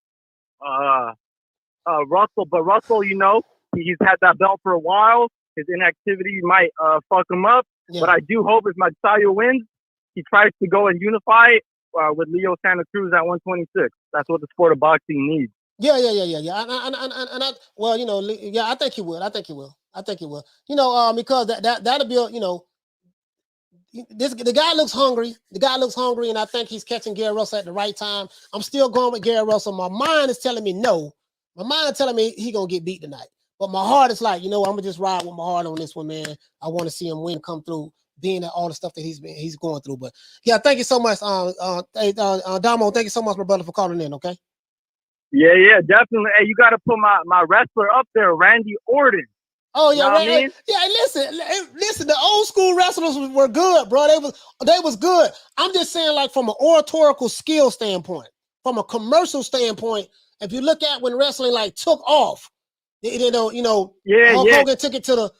Russell. But Russell, you know, he's had that belt for a while. His inactivity might fuck him up. Yeah. But I do hope if Magsayo wins, he tries to go and unify with Leo Santa Cruz at 126. That's what the sport of boxing needs. Yeah. Well, you know, yeah, I think he will. You know, because that'll be, you know, the guy looks hungry. And I think he's catching Gary Russell at the right time. I'm still going with Gary Russell. My mind is telling me no. My mind is telling me he's gonna get beat tonight. But my heart is like, you know, I'm gonna just ride with my heart on this one, man. I want to see him win, come through, being at all the stuff that he's going through. But yeah, thank you so much, Damo. Thank you so much, my brother, for calling in. Okay. Yeah, definitely. Hey, you got to put my wrestler up there, Randy Orton. Oh yeah, you know what I mean? Yeah. Listen. The old school wrestlers were good, bro. They was good. I'm just saying, like from an oratorical skill standpoint, from a commercial standpoint, if you look at when wrestling like took off, you know, Hulk Hogan took it to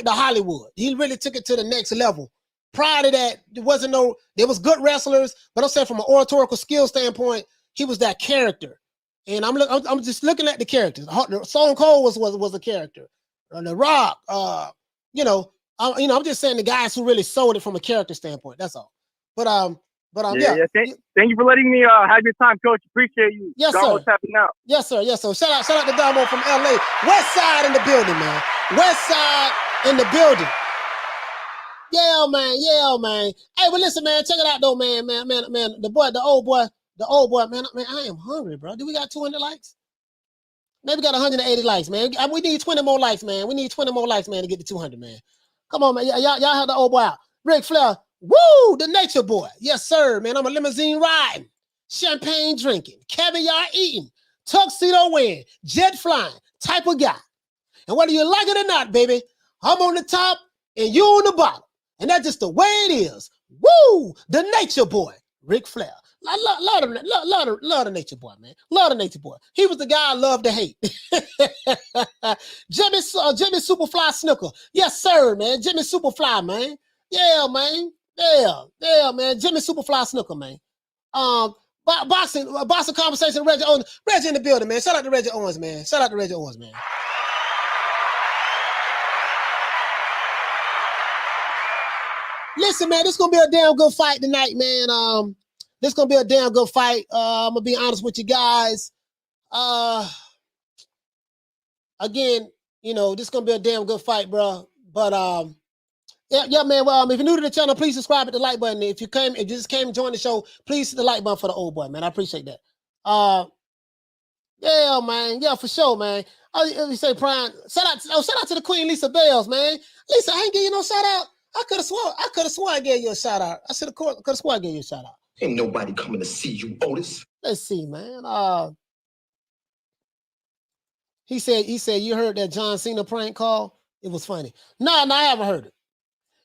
Hollywood. He really took it to the next level. Prior to that, there was good wrestlers, but I'm saying from an oratorical skill standpoint, he was that character. And I'm just looking at the characters. Stone Cold was a character. The Rock, I'm just saying the guys who really sold it from a character standpoint. That's all. But yeah. Thank you for letting me have your time, Coach. Appreciate you. Yes, sir. What's happening now? Yes, sir. Shout out to Damo from LA. West Side in the building, man. West Side in the building. Yeah, man. Hey, but listen, man, check it out though, man. The old boy, man, I am hungry, bro. Do we got 200 likes? Maybe got 180 likes, man. We need 20 more likes, man. We need 20 more likes, man, to get to 200, man. Come on, man. Y'all have the old boy out. Ric Flair, woo, the nature boy. Yes, sir, man. I'm a limousine riding, champagne drinking, caviar eating, tuxedo wearing, jet flying type of guy. And whether you like it or not, baby, I'm on the top and you on the bottom. And that's just the way it is. Woo, the nature boy, Ric Flair. Love the nature boy, man. Love the nature boy. He was the guy I love to hate. Jimmy Superfly Snooker. Yes, sir, man. Jimmy Superfly, man. Yeah, man. Yeah, man. Jimmy Superfly Snooker, man. Boxing conversation. Reggie in the building, man. Shout out to Reggie Owens, man. Listen, man, this is gonna be a damn good fight tonight, man. This is going to be a damn good fight. I'm going to be honest with you guys. Again, you know, this is going to be a damn good fight, bro. But, yeah, man. Well, if you're new to the channel, please subscribe at the like button. If you just came and joined the show, please hit the like button for the old boy, man. I appreciate that. Yeah, man. Yeah, for sure, man. You say, Prime, shout out to the Queen Lisa Bells, man. Lisa, I ain't give you no shout out. I could have sworn I gave you a shout out. I could have sworn I gave you a shout out. Ain't nobody coming to see you, Otis. Let's see, man. He said you heard that John Cena prank call? It was funny. No, I haven't heard it.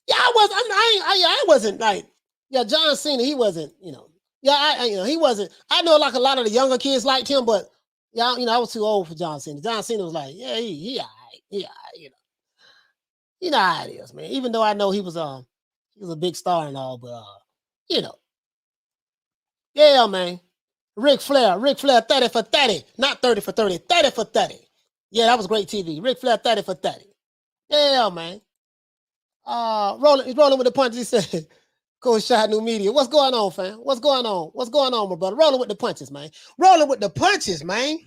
Yeah, I wasn't like, yeah, John Cena, he wasn't, you know. Yeah, he wasn't. I know like a lot of the younger kids liked him, but yeah, you know, I was too old for John Cena. John Cena was like, yeah, he all right. Yeah, you know. You know how it is, man. Even though I know he was a big star and all, but you know. Yeah, man. Ric Flair, 30 for 30. Not 30 for 30, 30 for 30. Yeah, that was great TV. Ric Flair, 30 for 30. Yeah, man. Rolling with the punches. He said, Coach Shot New Media. What's going on, fam? What's going on, my brother? Rolling with the punches, man.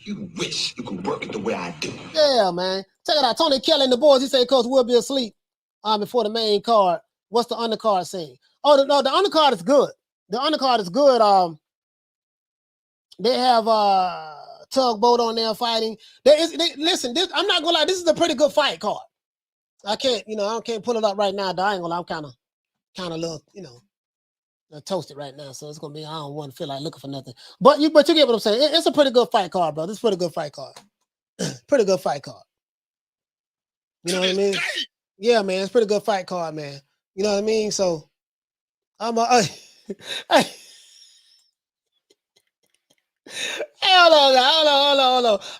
You wish you could work it the way I do. Yeah, man. Check it out. Tony Kelly and the boys, he said, Coach, we'll be asleep before the main card. What's the undercard saying? Oh, no, the undercard is good. The undercard is good. They have Tugboat on there fighting. Listen, I'm not gonna lie, this is a pretty good fight card. I can't pull it up right now. I ain't gonna lie, I'm kind of little, toasted right now. So it's gonna be, I don't want to feel like looking for nothing. But you get what I'm saying. It's a pretty good fight card, bro. This is a pretty good fight card. Pretty good fight card. You know what I mean? Yeah, man, it's a pretty good fight card, man. You know what I mean? So I'm hey. Hold on.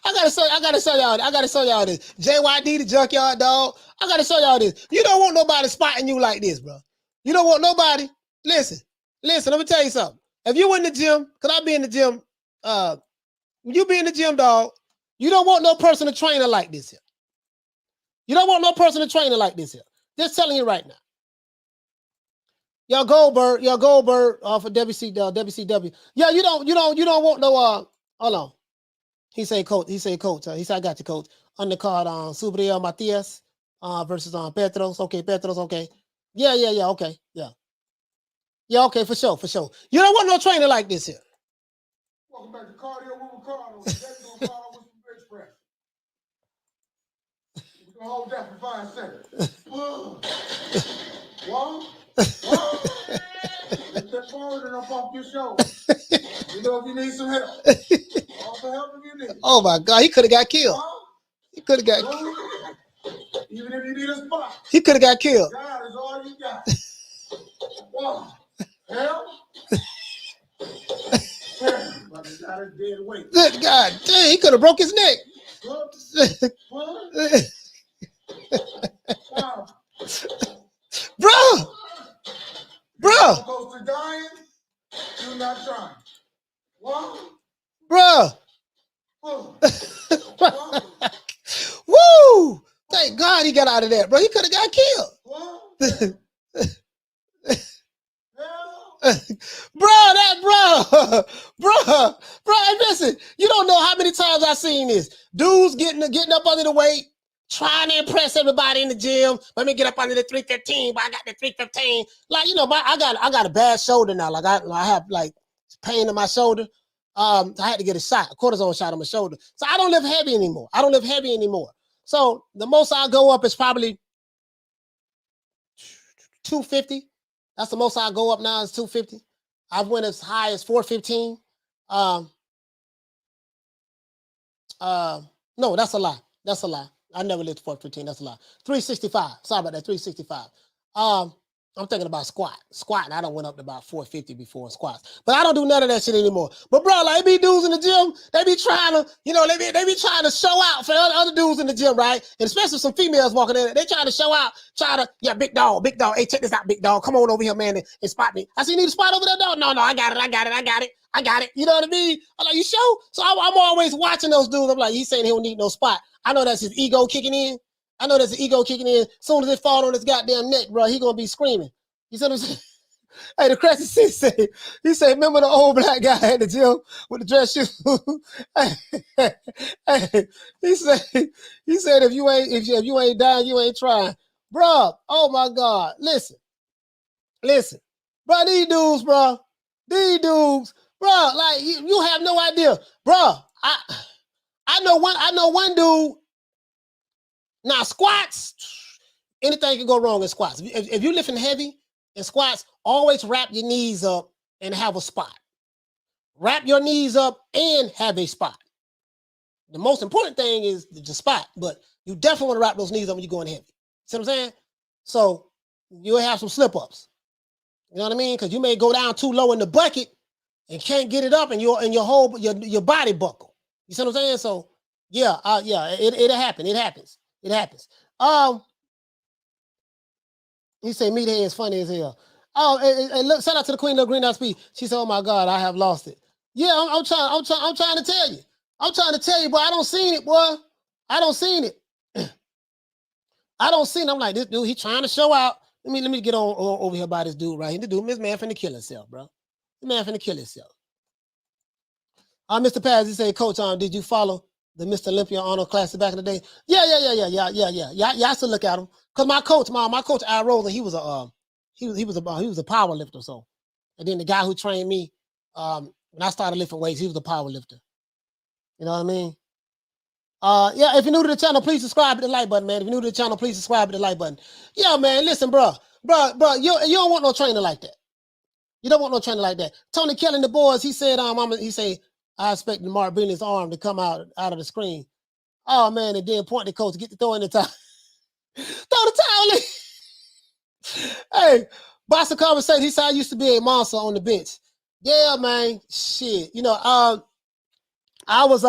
I gotta show y'all this. JYD, the Junkyard Dog. I gotta show y'all this. You don't want nobody spotting you like this, bro. You don't want nobody. Listen, let me tell you something. If you in the gym, cause I be in the gym, you be in the gym, dog, you don't want no personal trainer like this here. You don't want no personal trainer like this here. Just telling you right now. Your Goldberg for WCW. Yeah, you don't want no hold on. He say coach. He said, I got you, coach. Undercard on Subriel Matias versus Petros. Okay, Petros, okay. Yeah, okay. Yeah. Yeah, okay, for sure. You don't want no trainer like this here. Welcome back to Cardio with Ricardo. Today we're gonna start off with some bench press. We're gonna hold that for 5 seconds. One. Lift that forward and up off your shoulder. You know if you need some help. All the help if you need. Oh my God, he could have got killed. He could have got even if you need a spot. He could have got killed. God is all you got. One. Help. But it's not a dead weight. Good God, dang, he could have broke his neck. Bro. Close to dying, you're not trying. One. Bro. Woo! Thank God he got out of that, bro. He could have got killed. Bro, listen, you don't know how many times I've seen this. Dudes getting up under the weight, trying to impress everybody in the gym. Let me get up under the 315, but I got the 315. Like, I got a bad shoulder now. Like I have like pain in my shoulder. I had to get a cortisone shot on my shoulder. So I don't lift heavy anymore. So the most I go up is probably 250. That's the most I go up now is 250. I've went as high as 415. No, that's a lie. I never lived 415. That's a lie. 365. Sorry about that. 365. I'm thinking about squatting. I don't went up to about 450 before squats, but I don't do none of that shit anymore. But bro, like be dudes in the gym, they be trying to, they be trying to show out for other dudes in the gym, right? And especially some females walking in, they trying to show out, big dog. Hey, check this out, big dog. Come on over here, man, and spot me. I said, you need a spot over there, dog? No, I got it. You know what I mean? I'm like, you sure? So I'm always watching those dudes. I'm like, he's saying he don't need no spot. I know that's his ego kicking in. As soon as it falls on his goddamn neck, bro, he gonna be screaming. You see what I'm saying? Hey, the Crescent City he said, remember the old black guy at the gym with the dress shoes? Hey, he said, if you ain't dying, you ain't trying, bro. Oh my God, listen, bro. These dudes, bro. Like you have no idea, bro. I know one dude. Now, squats, anything can go wrong in squats. If you're lifting heavy in squats, always wrap your knees up and have a spot. Wrap your knees up and have a spot. The most important thing is the spot, but you definitely want to wrap those knees up when you're going heavy. See what I'm saying? So you'll have some slip-ups. You know what I mean? Because you may go down too low in the bucket and can't get it up, and your body buckle. You see what I'm saying? So yeah, it'll happen. It happens. You say meathead is funny as hell. Oh, and look, shout out to the Queen of Green Dot Speed. She said, "Oh my God, I have lost it." Yeah, I'm trying to tell you. Boy. I don't seen it, boy. I don't seen it. I'm like, this dude, he trying to show out. Let me get on over here by this dude right here. This man finna kill himself, bro. This man finna kill himself. Mr. Paz, he said, Coach, did you follow the Mr. Olympia Honor Classic back in the day? Yeah. I still look at him. Cause my coach, Al Rosen, he was he was a power lifter. So, and then the guy who trained me, when I started lifting weights, he was a power lifter. You know what I mean? Yeah, if you're new to the channel, please subscribe to the like button, man. If you're new to the channel, please subscribe to the like button. Yeah, man, listen, bro, you don't want no trainer like that. You don't want no trainer like that. Tony Kelly and the boys, he said, I expected Mark Brilliant's arm to come out of the screen. Oh, man, and then point the coach to get the throw in the towel. Throw the towel in. Hey, Boston Conversation, he said I used to be a monster on the bench. Yeah, man, shit. You know, I was,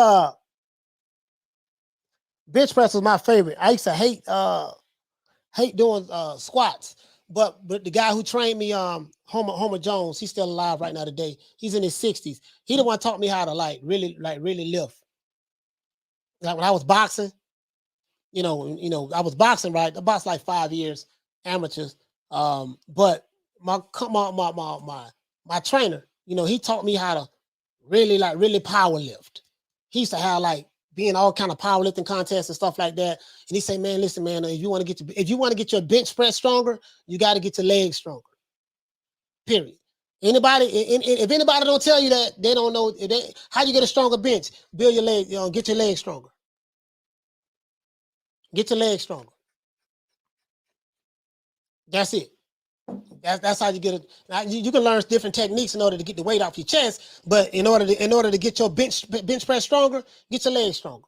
bench press was my favorite. I used to hate doing squats. But the guy who trained me, Homer Jones, he's still alive right now today. He's in his 60s. He the one taught me how to really lift. Like when I was boxing, you know, I was boxing, right? I boxed like 5 years, amateurs. But my trainer, you know, he taught me how to really power lift. He used to have be in all kind of powerlifting contests and stuff like that. And he say, man, listen, man, if you want to get your bench press stronger, you got to get your legs stronger. Period. If anybody don't tell you that, they don't know how you get a stronger bench. Build your legs, get your legs stronger. Get your legs stronger. That's it. That's how you get it. Now, you can learn different techniques in order to get the weight off your chest, but in order to get your bench press stronger, get your legs stronger.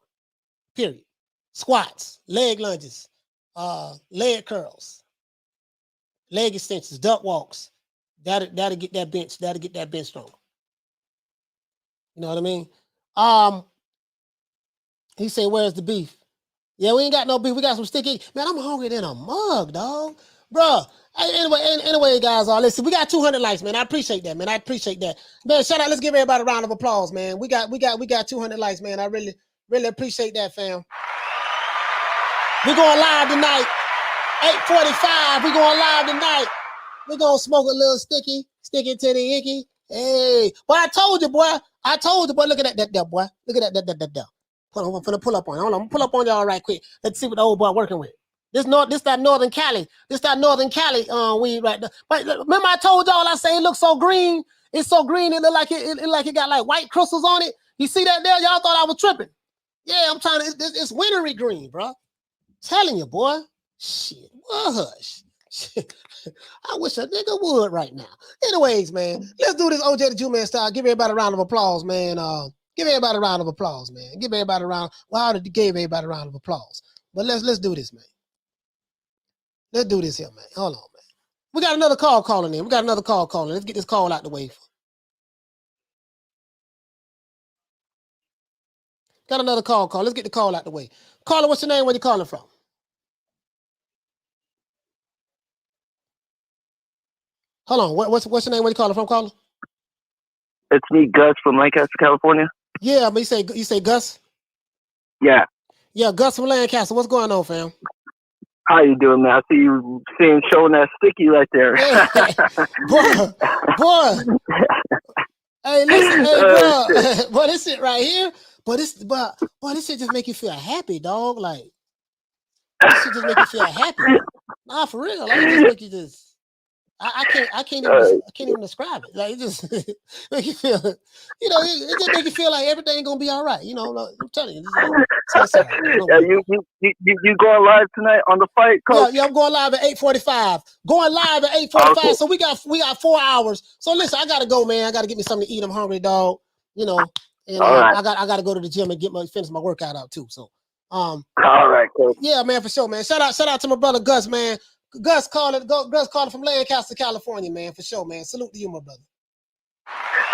Period. Squats, leg lunges, leg curls, leg extensions, duck walks. That'll get that bench. That'll get that bench stronger. You know what I mean? He said, "Where's the beef?" Yeah, we ain't got no beef. We got some sticky. Man, I'm hungry than a mug, dog. Bruh. Anyway, guys, listen, we got 200 likes, man. I appreciate that, man. I appreciate that. Man, shout out. Let's give everybody a round of applause, man. We got 200 likes, man. I really appreciate that, fam. We're going live tonight. 8:45. We're going live tonight. We're going to smoke a little sticky to the icky. Hey. But I told you, boy. Look at that, boy. Look at that. Hold on, I'm finna pull up on you. Hold on, I'm gonna pull up on y'all right quick. Let's see what the old boy working with. This that Northern Cali. This that Northern Cali weed right there. But remember I told y'all I say it looks so green. It's so green, it look like it got like white crystals on it. You see that there? Y'all thought I was tripping. Yeah, I'm trying to, it's wintry green, bro. Telling you, boy. Shit, hush. I wish a nigga would right now. Anyways, man, let's do this OJ the Jew Man style. Give everybody a round of applause, man. Give everybody a round of applause, man. Give everybody a round. Well, I already gave everybody a round of applause. But let's do this, man. Let's do this here, man. Hold on, man. We got another call calling in. Let's get this call out the way. Got another call. Let's get the call out the way. Caller, what's your name? Where you calling from? Hold on. What's your name? Where you calling from, caller? It's me, Gus from Lancaster, California. Yeah, but you say Gus? Yeah. Yeah, Gus from Lancaster. What's going on, fam? How you doing, man? I see you showing that sticky right there. Yeah. boy. Hey, listen, bro. Boy, this shit right here. But this shit just make you feel happy, dog. Like, this shit just make you feel happy. Nah, for real. Like, it just make you just. I can't even describe it. Like, it just make you feel, it just make you feel like everything gonna be all right. I'm telling you. You going live tonight on the fight, coach? Yeah, I'm going live at 8:45. Going live at 8:45. Okay. So we got 4 hours. So listen, I gotta go, man. I gotta get me something to eat. I'm hungry, dog. And right. I gotta go to the gym and finish my workout out too. So all right, coach. Yeah, man, for sure, man. Shout out to my brother Gus, man. Gus calling from Lancaster, California, man, for sure, man. Salute to you, my brother.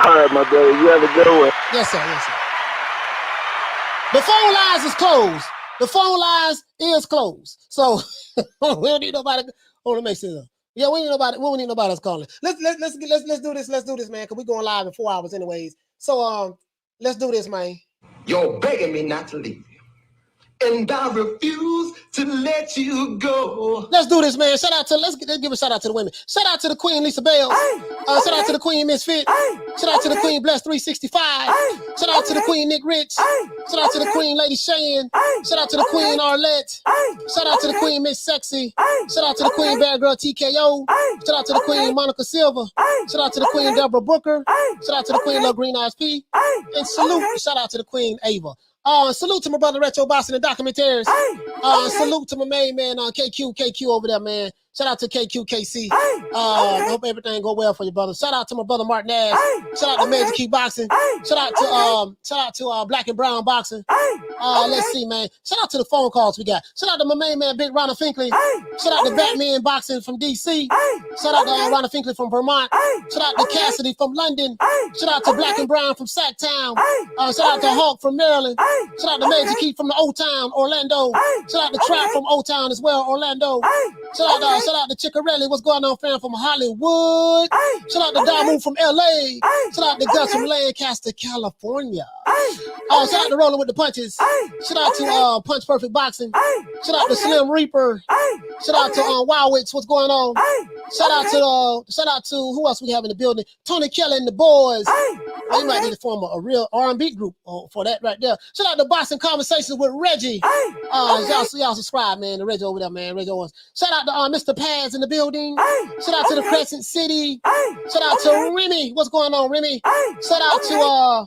All right, my brother. You have a good one. Yes, sir. The phone lines is closed. The phone lines is closed. So we don't need nobody. Let me see. Yeah, we don't need nobody else calling. Let's do this. Let's do this, man, because we're going live in 4 hours anyways. So let's do this, man. You're begging me not to leave you. And I refuse to let you go. Let's do this, man. Let's give a shout out to the women. Shout out to the Queen Lisa Bales. Shout out to the Queen Misfit. Shout out to the Queen Bless 365. Shout out to the Queen Nick Rich. Shout out to the Queen Lady Cheyenne. Shout out to the Queen Arlette. Shout out to the Queen Miss Sexy. Shout out to the Queen Bad Girl TKO. Shout out to the Queen Monica Silva. Shout out to the Queen Deborah Booker. Shout out to the Queen Love Green Eyes P. And shout out to the Queen Ava. Salute to my brother Retro Boston and Documentaries. Salute to my main man on KQ over there, man. Shout out to KQKC. I hope everything go well for you, brother. Shout out to my brother Mark Nash. Shout out to Major Key Boxing. Shout out to Black and Brown Boxing. Let's see, man. Shout out to the phone calls we got. Shout out to my main man Big Ronald Finkley. Shout out to Batman Boxing from DC. Shout out to Ronald Finkley from Vermont. Shout out to Cassidy from London. Shout out to Black and Brown from Sacktown. Shout out to Hawk from Maryland. Shout out to Major Key from the Old Town, Orlando. Shout out to Trap from Old Town as well, Orlando. Shout out to Chickarelli. What's going on, fam, from Hollywood? Shout out to Damu from LA. Shout out to Gus from Lancaster, California. Shout out to Rolling with the Punches. Shout out to Punch Perfect Boxing. Shout out to Slim Reaper. Shout out to Wildwitz. What's going on? Shout out to who else we have in the building? Tony Kelly and the boys. Well, you might need to form a real R&B group for that right there. Shout out to Boxing Conversations with Reggie. Y'all subscribe, man. The Reggie over there, man. Reggie Owens. Shout out to Mr. Pads in the building. Shout out to the Crescent City. Shout out to Remy. What's going on, Remy? Shout out to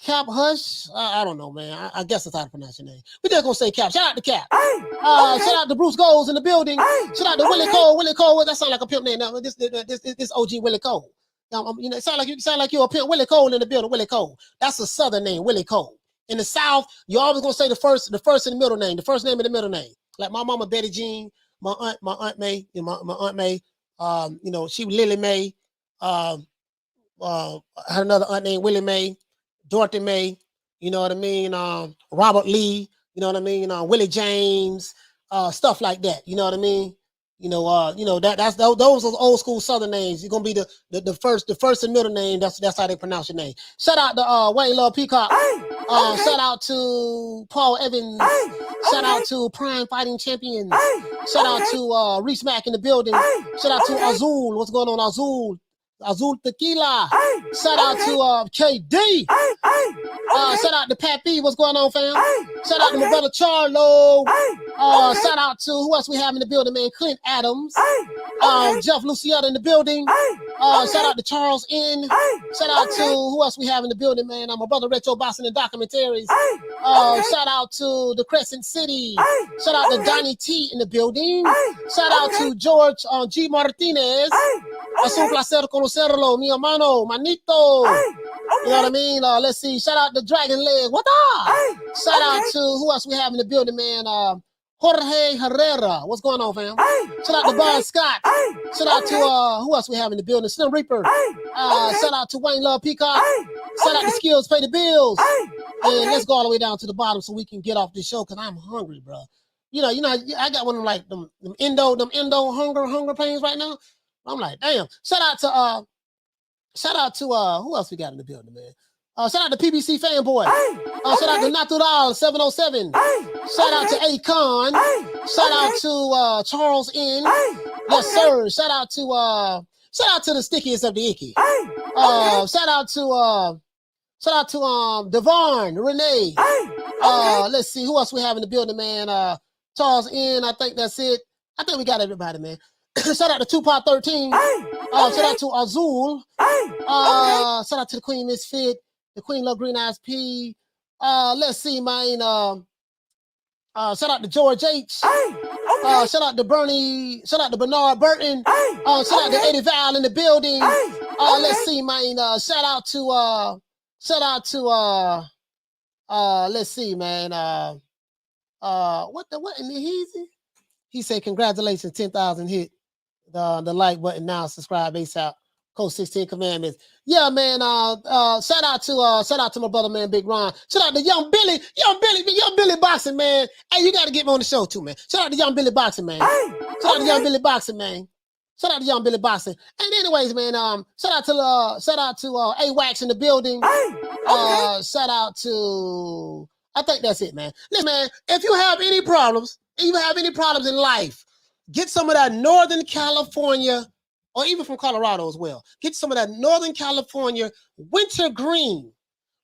Cap Hush. I don't know, man. I guess that's how to pronounce your name. We're just gonna say Cap. Shout out to Cap. Shout out to Bruce Goals in the building. Shout out to Willie Cole. Willie Cole. That sounds like a pimp name. Now this OG Willie Cole. You know, it sound like you're a pimp. Willie Cole in the building. Willie Cole. That's a Southern name. Willie Cole. In the South, you're always gonna say the first and the middle name. The first name and the middle name. Like my mama Betty Jean. My aunt May. You know, my aunt May. You know, she Lily May. I had another aunt named Willie May. Dorothy May, you know what I mean? Robert Lee, you know what I mean? Willie James, stuff like that, you know what I mean? That's those are old school Southern names. You're gonna be the first and middle name. That's how they pronounce your name. Shout out to Wayne Love Peacock. Shout out to Paul Evans. Shout out to Prime Fighting Champions. Shout out to Reese Mack in the building. Shout out to Azul. What's going on, Azul? Azul Tequila. Shout out to KD. Shout out to Pappy. What's going on, fam? Shout out to my brother Charlo. Shout out to who else we have in the building, man? Clint Adams. Jeff Lucietta in the building. Shout out to Charles N. Shout out to who else we have in the building, man? My brother Retro Boston and Documentaries. Shout out to the Crescent City. Shout out to Donnie T in the building. Shout out to George G. Martinez. Es un placer conocerlo, mi hermano, manito. You know what I mean? Let's see. Shout out to Dragon Leg. What up? Shout out to who else we have in the building, man? Jorge Herrera. What's going on, fam? Shout out to Bon Scott. Shout out to who else we have in the building? Slim Reaper. Shout out to Wayne Love Peacock. Shout out to Skills Pay the Bills. And let's go all the way down to the bottom so we can get off this show because I'm hungry, bro. You know, I got one of like them endo hunger pains right now. I'm like, damn. Shout out to who else we got in the building, man? Shout out to PBC Fanboy. Shout out to Natural 707. Shout out to Akon. Shout out to Charles N. Yes, sir. Shout out to the stickiest of the icky. Shout out to Devon, Renee. Let's see who else we have in the building, man. Charles N. I think that's it. I think we got everybody, man. Shout out to Tupac 13. Shout out to Azul. Shout out to the Queen Misfit, the Queen Love Green Eyes P. Let's see, man. Shout out to George H. Shout out to Bernie. Shout out to Bernard Burton. Shout out to Eddie Val in the building. Let's see, man. Shout out to let's see, man. What in the heezy? He said, congratulations, 10,000 hit the like button now, subscribe ASAP. Code 16 Commandments. Yeah, man. Shout out to my brother, man, Big Ron. Shout out to Young Billy Boxing, man. Hey, you gotta get me on the show too, man. Shout out to Young Billy Boxing, man. Shout out to Young Billy Boxing, man. Shout out to Young Billy Boxing. And anyways, man, shout out to A-Wax in the building. Shout out to, I think that's it, man. Listen, man, if you have any problems you have any problems in life, get some of that Northern California, or even from Colorado as well. Get some of that Northern California wintergreen.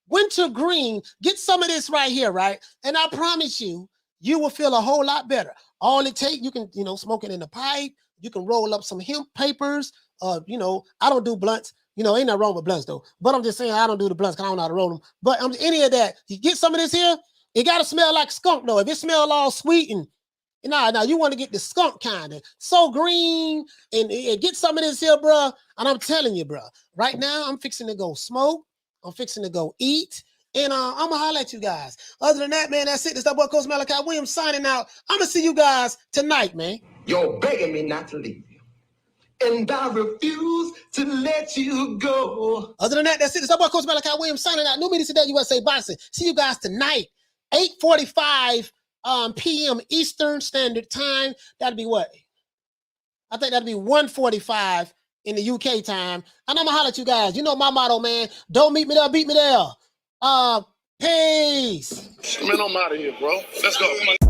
Wintergreen. Get some of this right here, right? And I promise you, you will feel a whole lot better. All it takes, you can, smoke it in the pipe. You can roll up some hemp papers. I don't do blunts. Ain't nothing wrong with blunts though. But I'm just saying I don't do the blunts because I don't know how to roll them. But any of that, you get some of this here. It got to smell like skunk though. If it smells all sweet and now you want to get the skunk kind of so green and get some of this here, bro. And I'm telling you, bro, right now I'm fixing to go smoke. I'm fixing to go eat. And I'm going to holler at you guys. Other than that, man, that's it. This is boy Coach Malachi Williams signing out. I'm going to see you guys tonight, man. You're begging me not to leave you, and I refuse to let you go. Other than that, that's it. This is boy Coach Malachi Williams signing out. NewMediaTodayUSA Boxing. See you guys tonight, 8:45 p.m. Eastern Standard Time. That'll be what? I think that'll be 1:45 in the UK time. And I'm going to holler at you guys. You know my motto, man. Don't meet me there, beat me there. Peace. Man, I'm out of here, bro. Let's go. Come on.